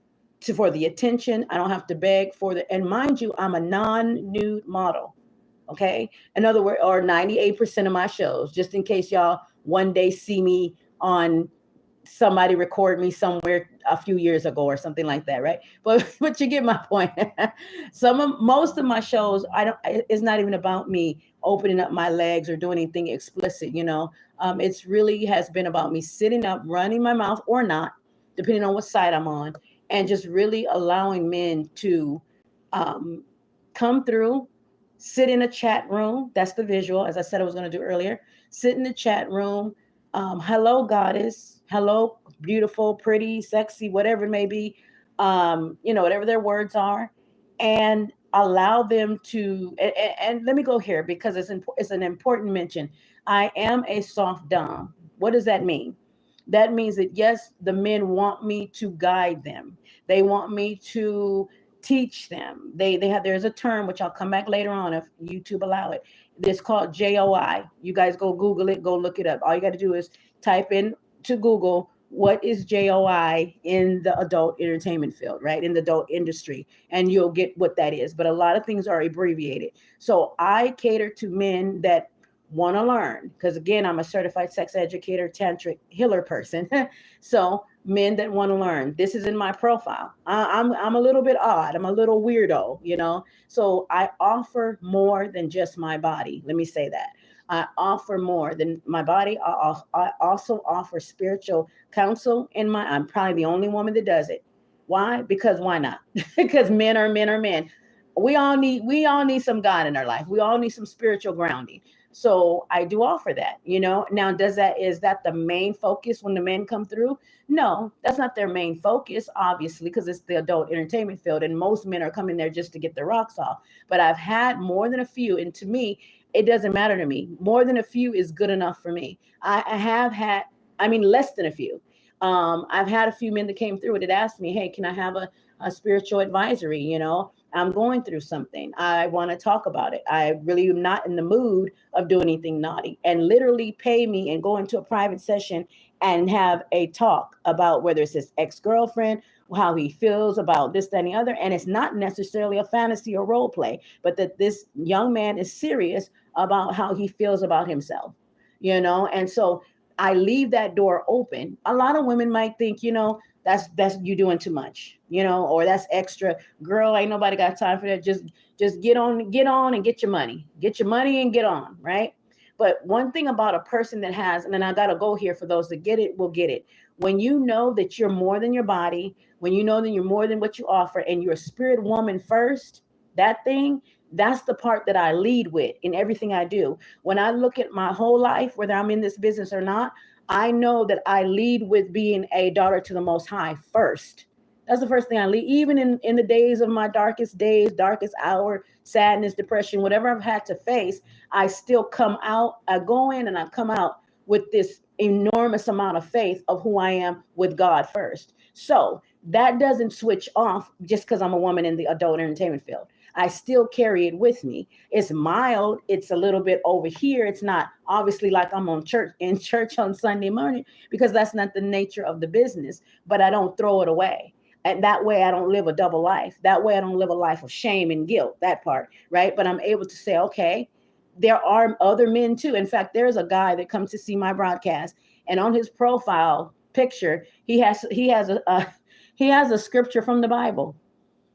for the attention. I don't have to beg for and mind you, I'm a non-nude model. Okay. In other words, or 98% of my shows, just in case y'all one day see me on, somebody record me somewhere a few years ago or something like that, right? But you get my point. Most of my shows, I don't, it's not even about me opening up my legs or doing anything explicit. It's really has been about me sitting up, running my mouth or not, depending on what side I'm on, and just really allowing men to um, come through, sit in a chat room. That's the visual, as I said I was going to do earlier. Sit in the chat room. Hello, goddess. Hello, beautiful, pretty, sexy, whatever it may be. Whatever their words are, and allow them to. And let me go here, because it's an important mention. I am a soft dom. What does that mean? That means that, yes, the men want me to guide them. They want me to teach them. They have, there's a term which I'll come back later on if YouTube allow it. It's called JOI. You guys go Google it, go look it up. All you got to do is type in to Google, what is JOI in the adult entertainment field, right? In the adult industry, and you'll get what that is. But a lot of things are abbreviated. So I cater to men that want to learn, because again, I'm a certified sex educator, tantric healer person. So men that want to learn, this is in my profile. I'm a little bit odd. I'm a little weirdo. So I offer more than just my body. Let me say that. I offer more than my body. I also offer spiritual counsel I'm probably the only woman that does it. Why? Because why not? Because men are men are men. We all need some God in our life. We all need some spiritual grounding. So I do offer that. Now, is that the main focus when the men come through? No, that's not their main focus, obviously, because it's the adult entertainment field and most men are coming there just to get their rocks off. But I've had more than a few, and to me, it doesn't matter to me. More than a few is good enough for me. I have had, less than a few. I've had a few men that came through and that asked me, hey, can I have a spiritual advisory? I'm going through something. I want to talk about it. I really am not in the mood of doing anything naughty, and literally pay me and go into a private session and have a talk about whether it's his ex-girlfriend, how he feels about this, that, and the other. And it's not necessarily a fantasy or role play, but that this young man is serious about how he feels about himself, and so I leave that door open. A lot of women might think, that's you doing too much, or that's extra. Girl, ain't nobody got time for that. Just get on and get your money. Get your money and get on, right? But one thing about a person that has, and then I gotta go here for those that get it, will get it. When you know that you're more than your body, when you know that you're more than what you offer, and you're a spirit woman first, that thing, That's the part that I lead with in everything I do. When I look at my whole life, whether I'm in this business or not, I know that I lead with being a daughter to the Most High first. That's the first thing I lead. Even in the days of my darkest days, darkest hour, sadness, depression, whatever I've had to face, I still come out. I go in and I come out with this enormous amount of faith of who I am with God first. So that doesn't switch off just because I'm a woman in the adult entertainment field. I still carry it with me. It's mild. It's a little bit over here. It's not obviously like I'm in church on Sunday morning, because that's not the nature of the business, but I don't throw it away. And that way I don't live a double life. That way I don't live a life of shame and guilt, that part, right? But I'm able to say, okay, there are other men too. In fact, there's a guy that comes to see my broadcast, and on his profile picture, he has a scripture from the Bible.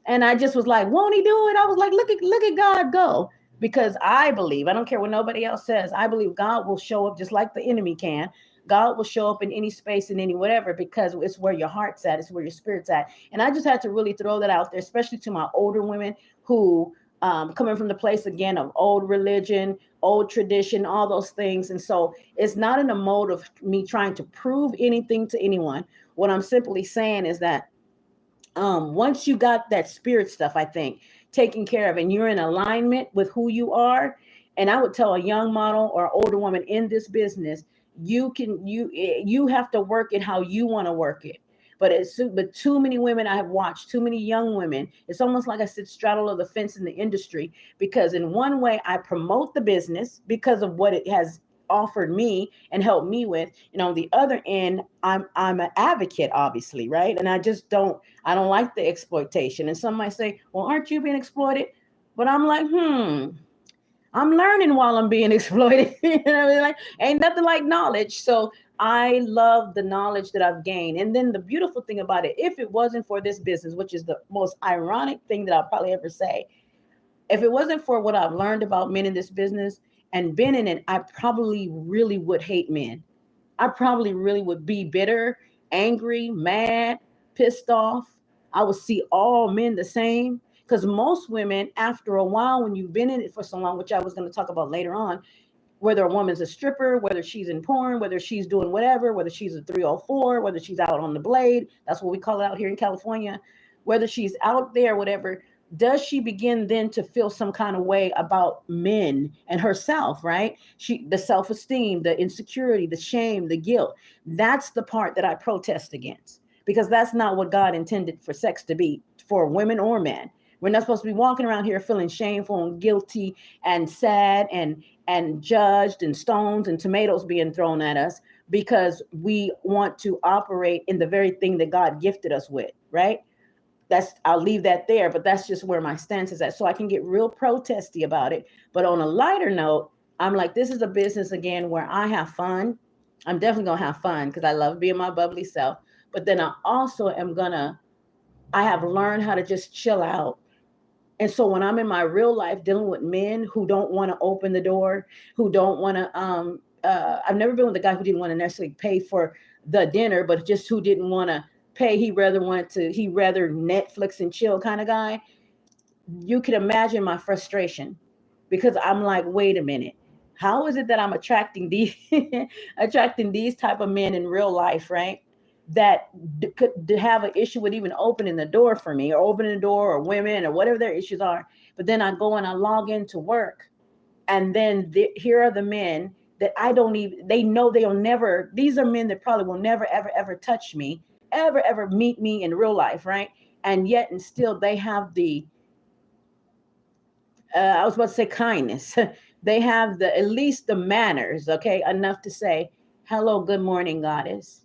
And I just was like, won't he do it? I was like, look at God go. Because I believe, I don't care what nobody else says, I believe God will show up just like the enemy can. God will show up in any space, in any whatever, because it's where your heart's at, it's where your spirit's at. And I just had to really throw that out there, especially to my older women who coming from the place again of old religion, old tradition, all those things. And so it's not in a mode of me trying to prove anything to anyone. What I'm simply saying is that once you got that spirit stuff, I think, taken care of, and you're in alignment with who you are, and I would tell a young model or older woman in this business, you have to work it how you want to work it. But too many women I have watched, too many young women, it's almost like I said, straddle of the fence in the industry, because in one way I promote the business because of what it has offered me and helped me with, and on the other end, I'm an advocate, obviously, right? And I don't like the exploitation. And some might say, well, aren't you being exploited? But I'm like, I'm learning while I'm being exploited. You know what I mean? Like, ain't nothing like knowledge. So I love the knowledge that I've gained. And then the beautiful thing about it, if it wasn't for this business, which is the most ironic thing that I'll probably ever say, if it wasn't for what I've learned about men in this business and been in it, I probably really would hate men. I probably really would be bitter, angry, mad, pissed off. I would see all men the same. Because most women, after a while, when you've been in it for so long, which I was going to talk about later on, whether a woman's a stripper, whether she's in porn, whether she's doing whatever, whether she's a 304, whether she's out on the blade, that's what we call it out here in California, whether she's out there, whatever, does she begin then to feel some kind of way about men and herself, right? The self-esteem, the insecurity, the shame, the guilt. That's the part that I protest against, because that's not what God intended for sex to be, for women or men. We're not supposed to be walking around here feeling shameful and guilty and sad and judged, and stones and tomatoes being thrown at us because we want to operate in the very thing that God gifted us with, right? I'll leave that there, but that's just where my stance is at. So I can get real protesty about it. But on a lighter note, I'm like, this is a business again where I have fun. I'm definitely gonna have fun because I love being my bubbly self. But then I have learned how to just chill out. And so when I'm in my real life dealing with men who don't want to open the door, who don't want to, I've never been with a guy who didn't want to necessarily pay for the dinner, but just who didn't want to pay. He rather Netflix and chill kind of guy. You can imagine my frustration, because I'm like, wait a minute. How is it that I'm attracting these attracting these type of men in real life, right? That could have an issue with even opening the door for me, or opening the door, or women, or whatever their issues are. But then I go and I log into work, and then here are the men that I don't even, they know they'll never, these are men that probably will never, ever, ever touch me, ever meet me in real life, right? And yet, and still they have the, I was about to say kindness. They have at least the manners, okay, enough to say, hello, good morning, goddess.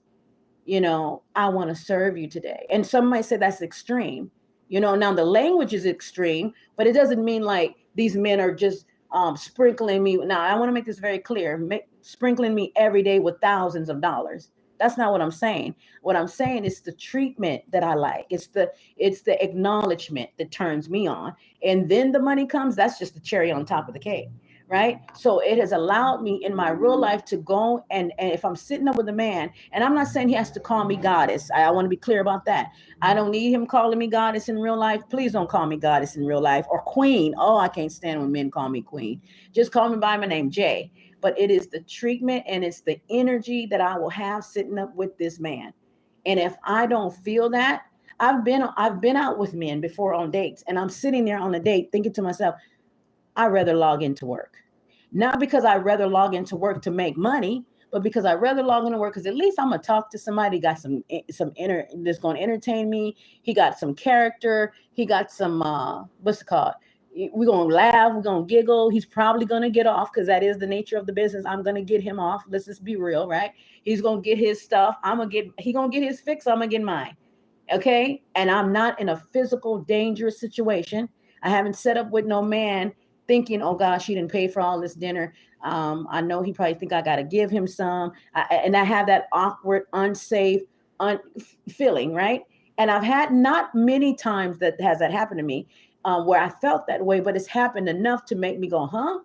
I want to serve you today. And some might say that's extreme. Now the language is extreme, but it doesn't mean like these men are just sprinkling me. Now, I want to make this very clear, sprinkling me every day with thousands of dollars. That's not what I'm saying. What I'm saying is the treatment that I like. It's the acknowledgement that turns me on. And then the money comes, that's just the cherry on top of the cake. right? So it has allowed me in my real life to go and if I'm sitting up with a man, and I'm not saying he has to call me goddess. I want to be clear about that. I don't need him calling me goddess in real life. Please don't call me goddess in real life, or queen. Oh, I can't stand when men call me queen. Just call me by my name, Jay. But it is the treatment and it's the energy that I will have sitting up with this man. And if I don't feel that, I've been out with men before on dates, and I'm sitting there on a date thinking to myself, I'd rather log into work. Not because I'd rather log into work to make money, but because I'd rather log into work because at least I'm gonna talk to somebody got some inner that's gonna entertain me. He got some character. He got some what's it called? We're gonna laugh. We're gonna giggle. He's probably gonna get off because that is the nature of the business. I'm gonna get him off. Let's just be real, right? He's gonna get his stuff. He gonna get his fix. I'm gonna get mine. Okay, and I'm not in a physical dangerous situation. I haven't set up with no man thinking, oh gosh, he didn't pay for all this dinner. I know he probably think I got to give him some, and I have that awkward, unsafe feeling, right? And I've had not many times that has that happened to me, where I felt that way, but it's happened enough to make me go, huh?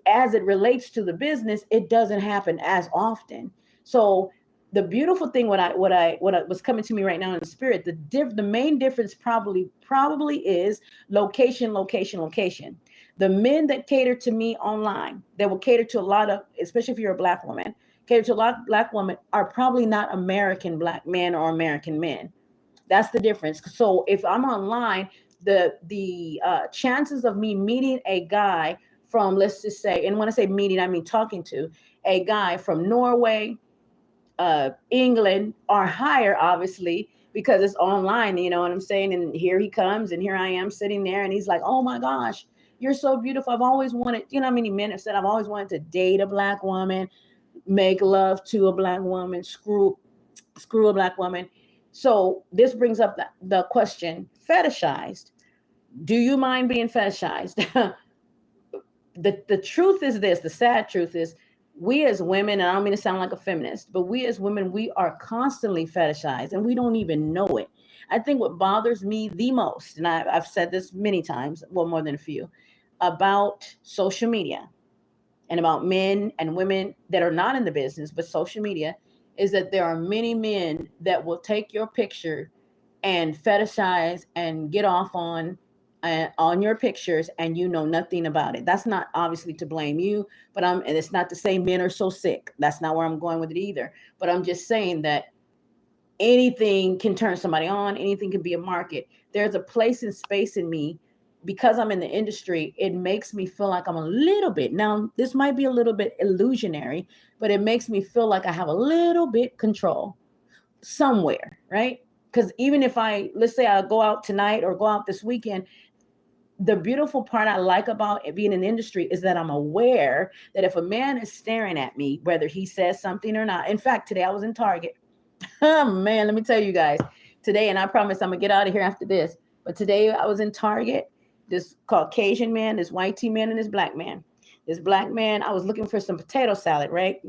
As it relates to the business, it doesn't happen as often. So the beautiful thing, what was coming to me right now in the spirit, the main difference probably is location, location, location. The men that cater to me online, that will cater to a lot of, especially if you're a black woman, cater to a lot of black women are probably not American black men or American men. That's the difference. So if I'm online, the chances of me meeting a guy from, let's just say, and when I say meeting, I mean talking to a guy from Norway, England are higher, obviously, because it's online. You know what I'm saying? And here he comes, and here I am sitting there, and he's like, "Oh my gosh, you're so beautiful. I've always wanted." You know how many men have said, "I've always wanted to date a black woman, make love to a black woman, screw a black woman." So this brings up the question: fetishized. Do you mind being fetishized? The truth is this, the sad truth is, we as women, and I don't mean to sound like a feminist, but we as women, we are constantly fetishized and we don't even know it. I think what bothers me the most, and I've said this many times, well, more than a few, about social media and about men and women that are not in the business, but social media, is that there are many men that will take your picture and fetishize and get off on your pictures, and you know nothing about it. That's not obviously to blame you, but and it's not to say men are so sick. That's not where I'm going with it either. But I'm just saying that anything can turn somebody on, anything can be a market. There's a place and space in me because I'm in the industry. It makes me feel like I'm a little bit, now this might be a little bit illusionary, but it makes me feel like I have a little bit control somewhere, right? Because even if let's say I go out tonight or go out this weekend, the beautiful part I like about being in the industry is that I'm aware that if a man is staring at me, whether he says something or not. In fact, today I was in Target. Oh man, let me tell you guys today, and I promise I'm gonna get out of here after this. But today I was in Target. This Caucasian man, this white tea man, and this black man. This black man, I was looking for some potato salad, right?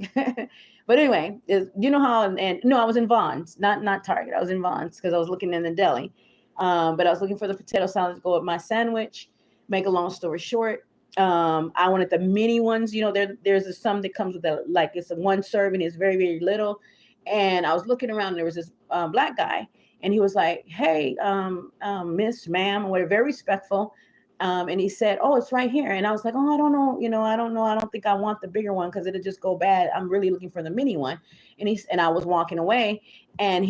But anyway, you know how? And no, I was in Vons, not Target. I was in Vons because I was looking in the deli. But I was looking for the potato salad to go with my sandwich. Make a long story short, I wanted the mini ones. You know, there's some that comes with like it's a one serving. It's very, very little. And I was looking around, and there was this black guy, and he was like, "Hey, Miss, ma'am," or whatever, very respectful. And he said, "Oh, it's right here." And I was like, "Oh, I don't know. You know, I don't know. I don't think I want the bigger one because it'll just go bad. I'm really looking for the mini one." And I was walking away, and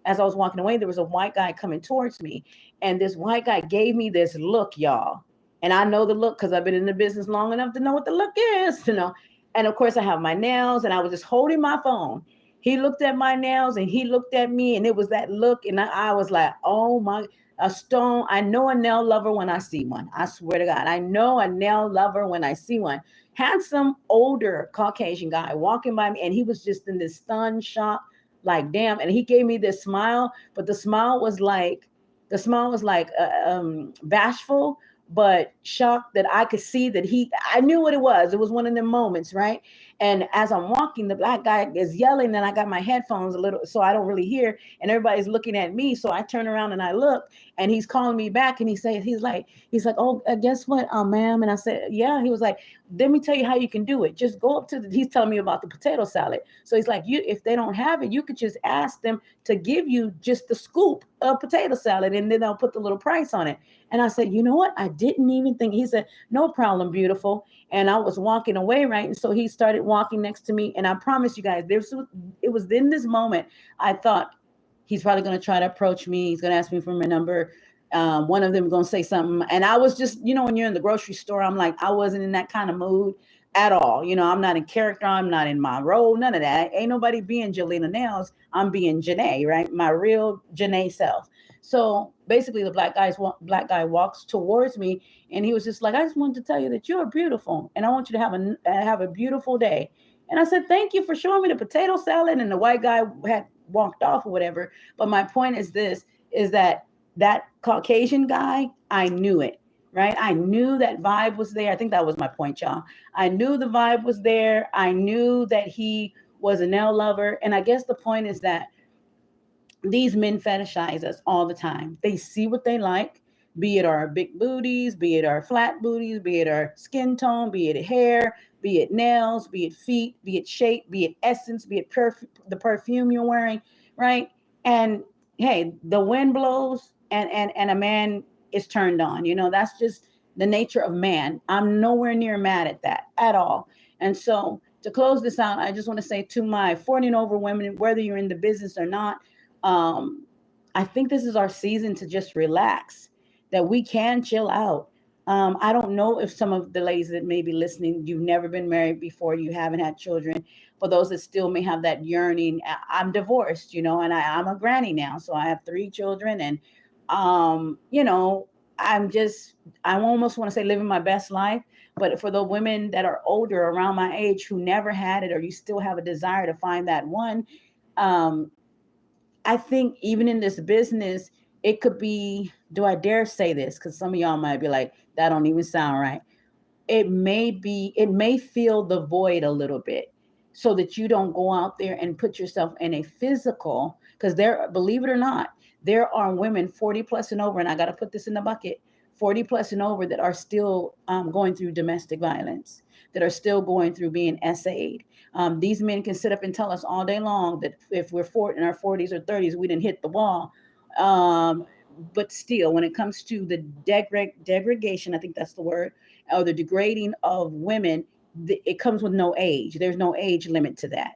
as I was walking away, there was a white guy coming towards me, and this white guy gave me this look, y'all. And I know the look because I've been in the business long enough to know what the look is, you know. And of course, I have my nails, and I was just holding my phone. He looked at my nails, and he looked at me, and it was that look, and I was like, "Oh my." A stone. I know a nail lover when I see one. I swear to God, I know a nail lover when I see one. Handsome, older Caucasian guy walking by me, and he was just in this stunned shock, like damn. And he gave me this smile, but the smile was like bashful, but shocked that I could see that I knew what it was. It was one of them moments, right? And as I'm walking, the black guy is yelling, and I got my headphones a little, so I don't really hear. And everybody's looking at me, so I turn around and I look, and he's calling me back, and he's like, oh, guess what, ma'am? And I said, yeah. He was like, let me tell you how you can do it. Just go up to he's telling me about the potato salad. So he's like, if they don't have it, you could just ask them to give you just the scoop of potato salad, and then they'll put the little price on it. And I said, you know what? I didn't even think. He said, no problem, beautiful. And I was walking away, right? And so he started walking next to me. And I promise you guys, it was in this moment I thought, he's probably going to try to approach me. He's going to ask me for my number. One of them going to say something. And I was just, when you're in the grocery store, I'm like, I wasn't in that kind of mood at all. I'm not in character. I'm not in my role. None of that. Ain't nobody being Jelena Nails. I'm being Janae, right? My real Janae self. So basically the black guy walks towards me, and he was just like, I just wanted to tell you that you're beautiful, and I want you to have a beautiful day. And I said, thank you for showing me the potato salad. And the white guy had walked off or whatever. But my point is that Caucasian guy, I knew it, right? I knew that vibe was there. I think that was my point, y'all. I knew the vibe was there. I knew that he was a nail lover. And I guess the point is that these men fetishize us all the time. They see what they like, be it our big booties, be it our flat booties, be it our skin tone, be it hair, be it nails, be it feet, be it shape, be it essence, be it the perfume you're wearing, right? And hey, the wind blows, and a man is turned on. That's just the nature of man. I'm nowhere near mad at that at all. And so to close this out, I just want to say to my 40 and over women, whether you're in the business or not, I think this is our season to just relax, that we can chill out. I don't know if some of the ladies that may be listening, you've never been married before, you haven't had children. For those that still may have that yearning, I'm divorced, and I'm a granny now. So I have 3 children, and, I almost want to say living my best life. But for the women that are older around my age who never had it, or you still have a desire to find that one, I think even in this business, it could be, do I dare say this? Because some of y'all might be like, that don't even sound right. It may fill the void a little bit, so that you don't go out there and put yourself in a physical, because believe it or not, there are women 40 plus and over, and I got to put this in the bucket, 40 plus and over, that are still going through domestic violence, that are still going through being SA'd. These men can sit up and tell us all day long that if we're in our 40s or 30s, we didn't hit the wall. But still, when it comes to the degradation, I think that's the word, or the degrading of women, it comes with no age. There's no age limit to that,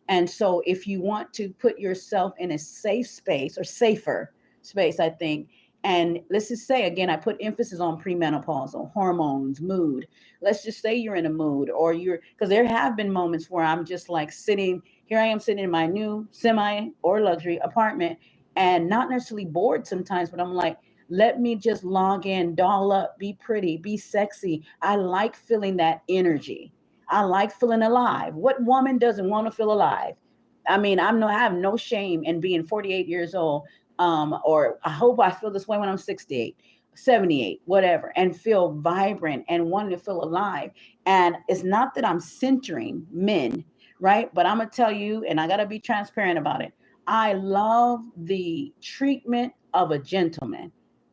And so if you want to put yourself in a safe space, or safer space, I think, and let's just say, again, I put emphasis on premenopausal hormones, mood. Let's just say you're in a mood, or because there have been moments where I'm just like sitting in my new semi or luxury apartment, and not necessarily bored sometimes, but I'm like, let me just log in, doll up, be pretty, be sexy. I like feeling that energy. I like feeling alive. What woman doesn't want to feel alive? I mean, I have no shame in being 48 years old. Or I hope I feel this way when I'm 68, 78, whatever, and feel vibrant and wanting to feel alive. And it's not that I'm centering men, right? But I'm going to tell you, and I got to be transparent about it. I love the treatment of a gentleman.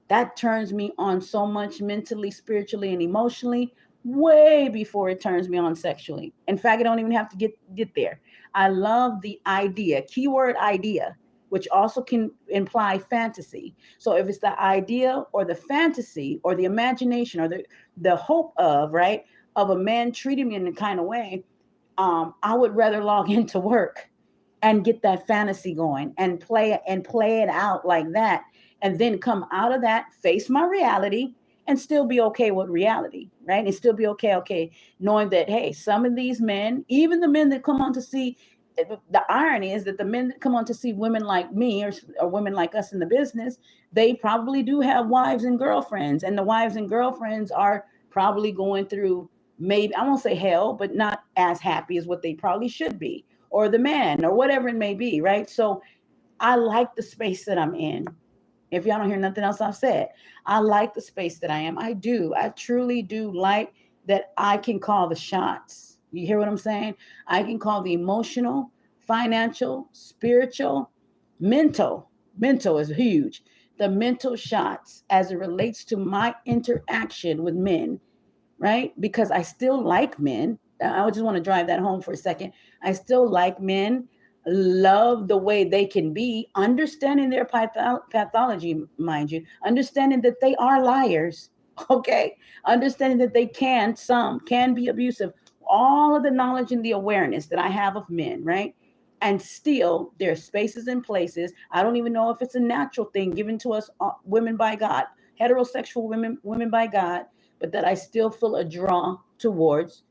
That turns me on so much mentally, spiritually, and emotionally, way before it turns me on sexually. In fact, I don't even have to get there. I love the idea, keyword idea, which also can imply fantasy. So if it's the idea or the fantasy or the imagination or the hope of, right, of a man treating me in a kind of way, I would rather log into work and get that fantasy going and play it out like that, and then come out of that, face my reality, and still be okay with reality, right? And still be okay, knowing that, hey, some of these men, even the men that come on to see, the irony is that the men that come on to see women like me, or women like us in the business, they probably do have wives and girlfriends, and the wives and girlfriends are probably going through, maybe, I won't say hell, but not as happy as what they probably should be, or the man, or whatever it may be, right? So I like the space that I'm in. If y'all don't hear nothing else I've said, I like the space that I am. I do. I truly do like that I can call the shots. You hear what I'm saying? I can call the emotional, financial, spiritual, mental. Mental is huge. The mental shots as it relates to my interaction with men, right? Because I still like men. I just want to drive that home for a second. I still like men, love the way they can be, understanding their pathology, mind you, understanding that they are liars, okay? Understanding that some can be abusive. All of the knowledge and the awareness that I have of men, right? And still, there are spaces and places. I don't even know if it's a natural thing given to us women by God, heterosexual women by God, but that I still feel a draw towards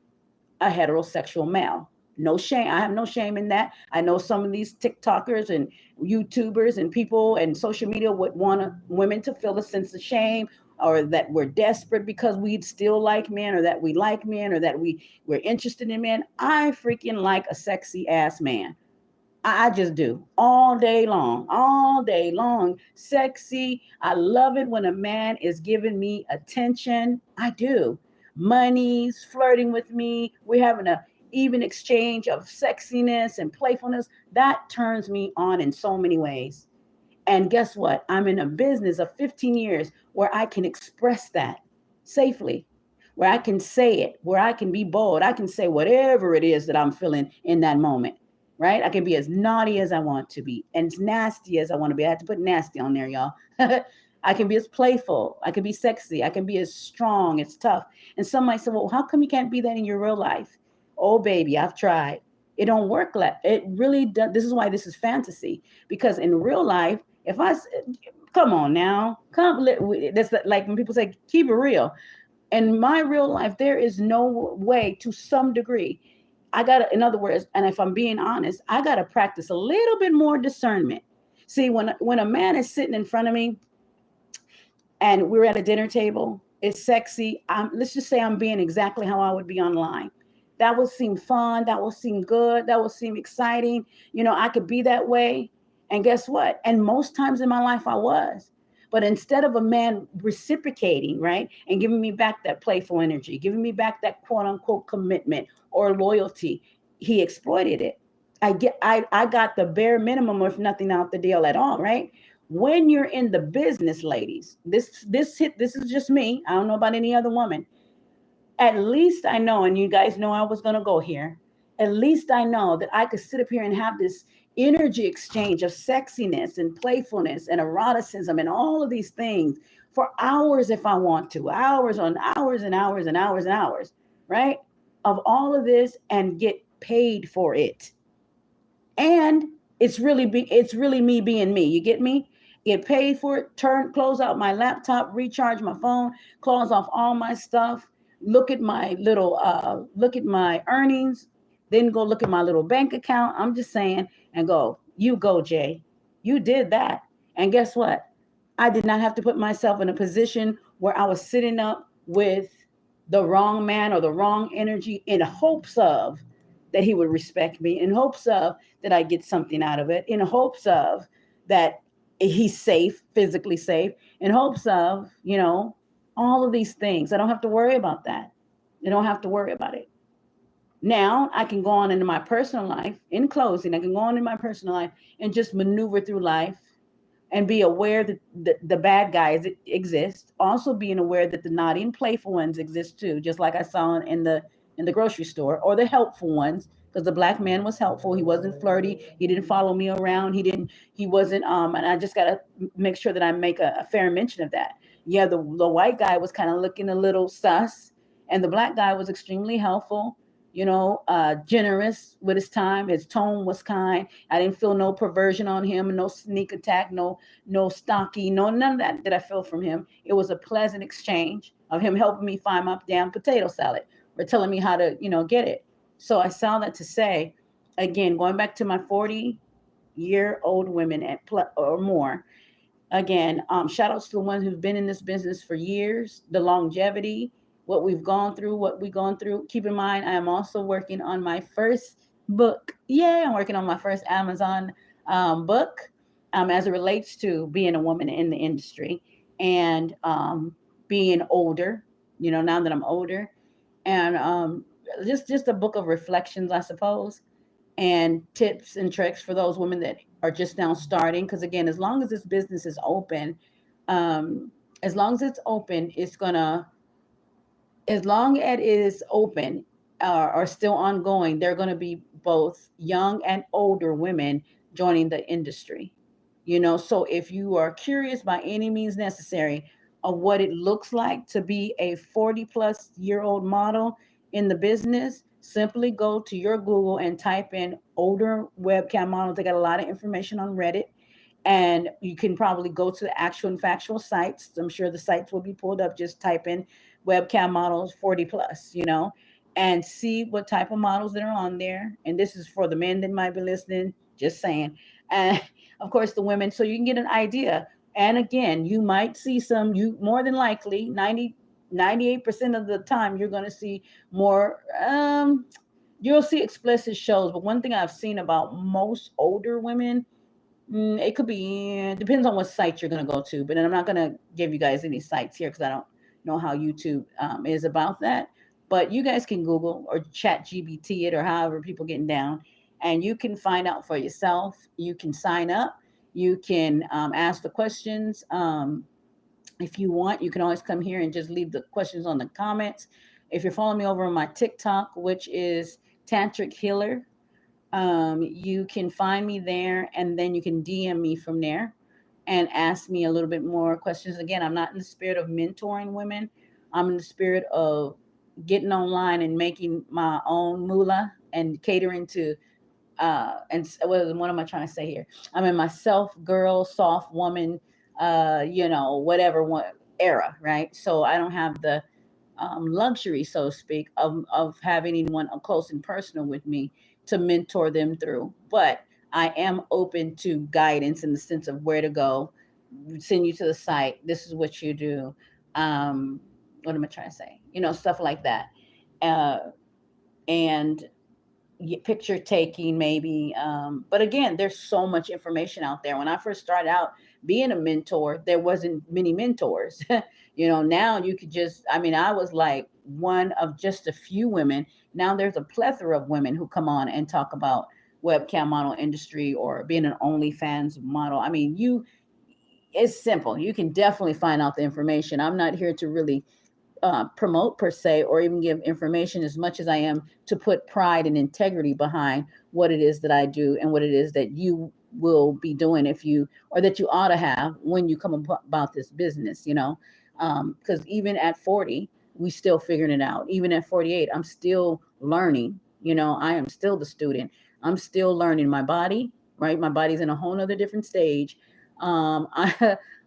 a heterosexual male. No shame. I have no shame in that. I know some of these TikTokers and YouTubers and people and social media would want women to feel a sense of shame, or that we're desperate because we still like men, or that we like men, or that we're interested in men. I freaking like a sexy ass man. I just do all day long. Sexy. I love it when a man is giving me attention. I do. Money's flirting with me. We're having a even exchange of sexiness and playfulness. That turns me on in so many ways. And guess what? I'm in a business of 15 years where I can express that safely, where I can say it, where I can be bold. I can say whatever it is that I'm feeling in that moment, right? I can be as naughty as I want to be and as nasty as I want to be. I have to put nasty on there, y'all. I can be as playful. I can be sexy. I can be as strong, as tough. And some might say, well, how come you can't be that in your real life? Oh, baby, I've tried. It don't work like it really does. This is why this is fantasy, because in real life, if I come on now, that's like when people say keep it real. In my real life, there is no way, to some degree. I got to, in other words, and if I'm being honest, I got to practice a little bit more discernment. See, when a man is sitting in front of me and we're at a dinner table, it's sexy. Let's just say I'm being exactly how I would be online. That will seem fun. That will seem good. That will seem exciting. I could be that way. And guess what? And most times in my life, I was. But instead of a man reciprocating, right, and giving me back that playful energy, giving me back that quote unquote commitment or loyalty, he exploited it. I got the bare minimum, if nothing, out the deal at all, right? When you're in the business, ladies, this is just me. I don't know about any other woman. At least I know, and you guys know I was gonna go here. At least I know that I could sit up here and have this energy exchange of sexiness and playfulness and eroticism and all of these things for hours if I want to, hours on hours and hours and hours and hours, right? Of all of this and get paid for it. And it's really me being me. You get me? Get paid for it, close out my laptop, recharge my phone, close off all my stuff, look at my earnings, then go look at my little bank account. I'm just saying, and go, you go, Jay. You did that. And guess what? I did not have to put myself in a position where I was sitting up with the wrong man or the wrong energy in hopes of that he would respect me, in hopes of that I get something out of it, in hopes of that he's safe, physically safe, in hopes of, all of these things. I don't have to worry about that. I don't have to worry about it. Now I can go on into my personal life. In closing, I can go on in my personal life and just maneuver through life and be aware that the bad guys exist. Also being aware that the naughty and playful ones exist too, just like I saw in the grocery store, or the helpful ones, because the black man was helpful. He wasn't flirty. He didn't follow me around. He wasn't and I just got to make sure that I make a fair mention of that. Yeah, the white guy was kind of looking a little sus, and the black guy was extremely helpful, generous with his time. His tone was kind. I didn't feel no perversion on him, no sneak attack, no stocky, no none of that did I feel from him. It was a pleasant exchange of him helping me find my damn potato salad or telling me how to, get it. So I saw that to say, again, going back to my 40-year-old women or more. Again, shout outs to the ones who've been in this business for years, the longevity, what we've gone through. Keep in mind, I am also working on my first book. Yeah, I'm working on my first Amazon book as it relates to being a woman in the industry and being older, now that I'm older. And just a book of reflections, I suppose, and tips and tricks for those women that are just now starting. Because again, as long as this business is open, um, as long as it's open, it's gonna as long as it is open or still ongoing, there are going to be both young and older women joining the industry. So if you are curious by any means necessary of what it looks like to be a 40 plus year old model in the business, simply go to your Google and type in older webcam models. They got a lot of information on Reddit, and you can probably go to the actual and factual sites. I'm sure the sites will be pulled up. Just type in webcam models 40 plus, and see what type of models that are on there. And this is for the men that might be listening, just saying. And of course, the women, so you can get an idea. And again, you might see you more than likely, 98% of the time, you're going to see more, you'll see explicit shows. But one thing I've seen about most older women, it could be, depends on what site you're going to go to, but then I'm not going to give you guys any sites here because I don't know how YouTube is about that. But you guys can Google or chat GBT it or however people getting down, and you can find out for yourself. You can sign up. You can ask the questions. If you want, you can always come here and just leave the questions on the comments. If you're following me over on my TikTok, which is Tantric Healer, you can find me there, and then you can DM me from there and ask me a little bit more questions. Again, I'm not in the spirit of mentoring women. I'm in the spirit of getting online and making my own moolah and catering to and what am I trying to say here? I'm in my self girl, soft woman, whatever one era, right? So I don't have the luxury, so to speak, of having anyone up close and personal with me to mentor them through. But I am open to guidance in the sense of where to go, send you to the site. This is what you do. What am I trying to say? Stuff like that. Uh, and picture taking maybe, but again, there's so much information out there. When I first started out being a mentor, there wasn't many mentors. Now you could just, I was like one of just a few women. Now there's a plethora of women who come on and talk about webcam model industry or being an OnlyFans model. It's simple. You can definitely find out the information. I'm not here to really promote per se or even give information as much as I am to put pride and integrity behind what it is that I do and what it is that you will be doing or that you ought to have when you come about this business, because even at 40, we still figuring it out. Even at 48, I'm still learning, I am still the student. I'm still learning my body, right? My body's in a whole nother different stage.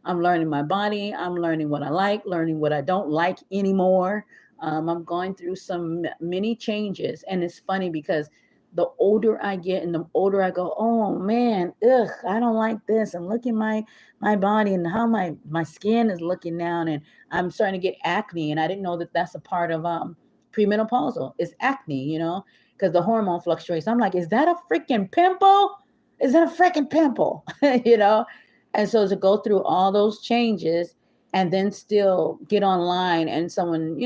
I'm learning my body. I'm learning what I like, learning what I don't like anymore. I'm going through some many changes. And it's funny because the older I get and the older I go, oh man, I don't like this. I'm looking my body and how my skin is looking now. And I'm starting to get acne. And I didn't know that that's a part of premenopausal. It's acne, because the hormone fluctuates. I'm like, is that a freaking pimple? Is that a freaking pimple? And so to go through all those changes and then still get online and someone,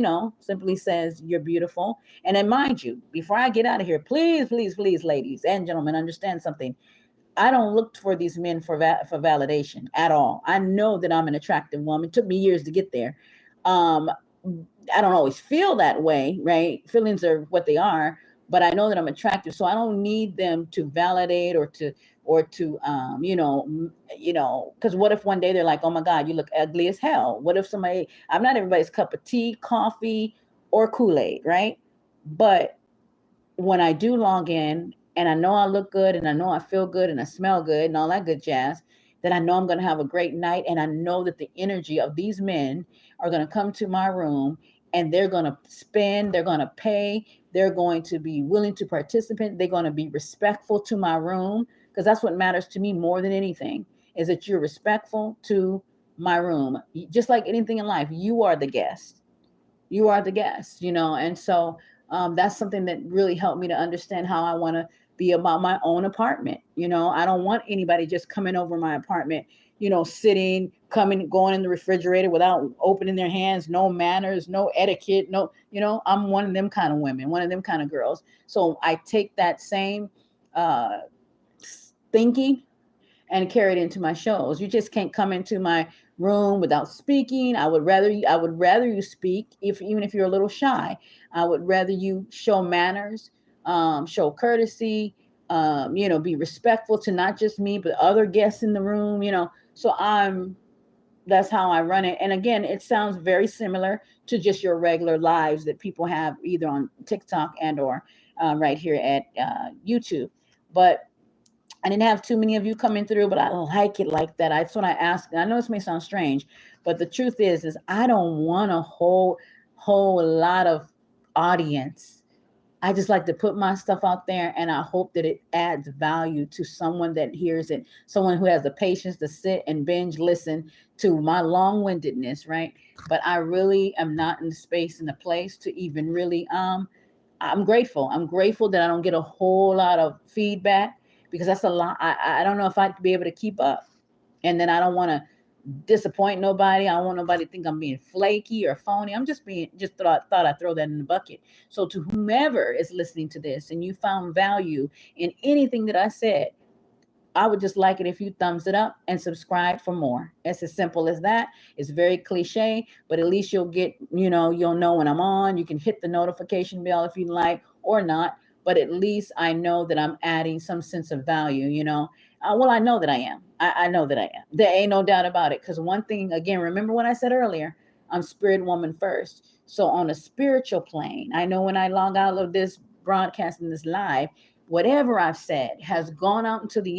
simply says you're beautiful. And then mind you, before I get out of here, please, please, please, ladies and gentlemen, understand something. I don't look for these men for validation at all. I know that I'm an attractive woman. It took me years to get there. I don't always feel that way, right? Feelings are what they are, but I know that I'm attractive, so I don't need them to validate or to because what if one day they're like, oh my God, you look ugly as hell? What if I'm not everybody's cup of tea, coffee, or Kool-Aid, right? But when I do log in and I know I look good and I know I feel good and I smell good and all that good jazz, then I know I'm going to have a great night. And I know that the energy of these men are going to come to my room and they're going to spend, they're going to pay, they're going to be willing to participate. They're going to be respectful to my room, because that's what matters to me more than anything, is that you're respectful to my room. Just like anything in life, you are the guest. You are the guest, and so that's something that really helped me to understand how I want to be about my own apartment. I don't want anybody just coming over my apartment, sitting, coming, going in the refrigerator without opening their hands, no manners, no etiquette, no, I'm one of them kind of women, one of them kind of girls. So I take that same uh, thinking and carry it into my shows. You just can't come into my room without speaking. I would rather you speak, if even if you're a little shy. I would rather you show manners, show courtesy, be respectful to not just me but other guests in the room. So that's how I run it. And again, it sounds very similar to just your regular lives that people have either on TikTok and or right here at YouTube. But I didn't have too many of you coming through, but I like it like that. That's what I asked. I know this may sound strange, but the truth is I don't want a whole lot of audience. I just like to put my stuff out there, and I hope that it adds value to someone that hears it, someone who has the patience to sit and binge listen to my long-windedness, right? But I really am not in the space and the place to even really I'm grateful. I'm grateful that I don't get a whole lot of feedback, because that's a lot. I don't know if I'd be able to keep up. And then I don't want to disappoint nobody. I don't want nobody to think I'm being flaky or phony. I'm just thought I'd throw that in the bucket. So to whomever is listening to this and you found value in anything that I said, I would just like it if you thumbs it up and subscribe for more. It's as simple as that. It's very cliche, but at least you'll know when I'm on. You can hit the notification bell if you like or not, but at least I know that I'm adding some sense of value. Well, I know that I am. I know that I am. There ain't no doubt about it. Because one thing, again, remember what I said earlier, I'm spirit woman first. So on a spiritual plane, I know when I log out of this broadcast in this live, whatever I've said has gone out into the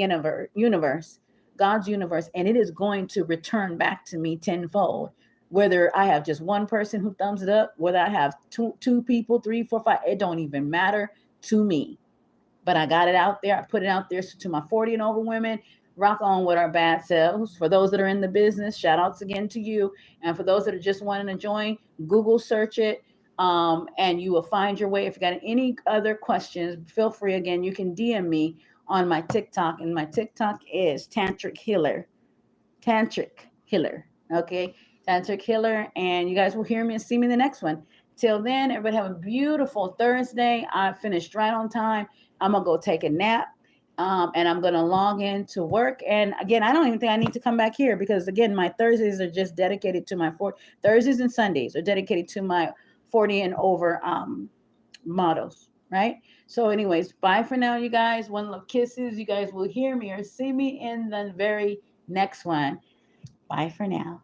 universe, God's universe, and it is going to return back to me tenfold. Whether I have just one person who thumbs it up, whether I have two people, three, four, five, it don't even matter to me. But I got it out there. I put it out there. So to my 40 and over women, rock on with our bad selves. For those that are in the business, shout outs again to you. And for those that are just wanting to join, Google search it. And you will find your way. If you got any other questions, feel free. Again, you can DM me on my TikTok, and my TikTok is Tantric Healer. Tantric Healer. Okay, Tantric Healer, and you guys will hear me and see me in the next one. Till then, everybody have a beautiful Thursday. I finished right on time. I'm gonna go take a nap. And I'm going to log in to work. And again, I don't even think I need to come back here, because again, my Thursdays are just dedicated to my Thursdays and Sundays are dedicated to my 40 and over models, right? So anyways, bye for now, you guys. One love kisses. You guys will hear me or see me in the very next one. Bye for now.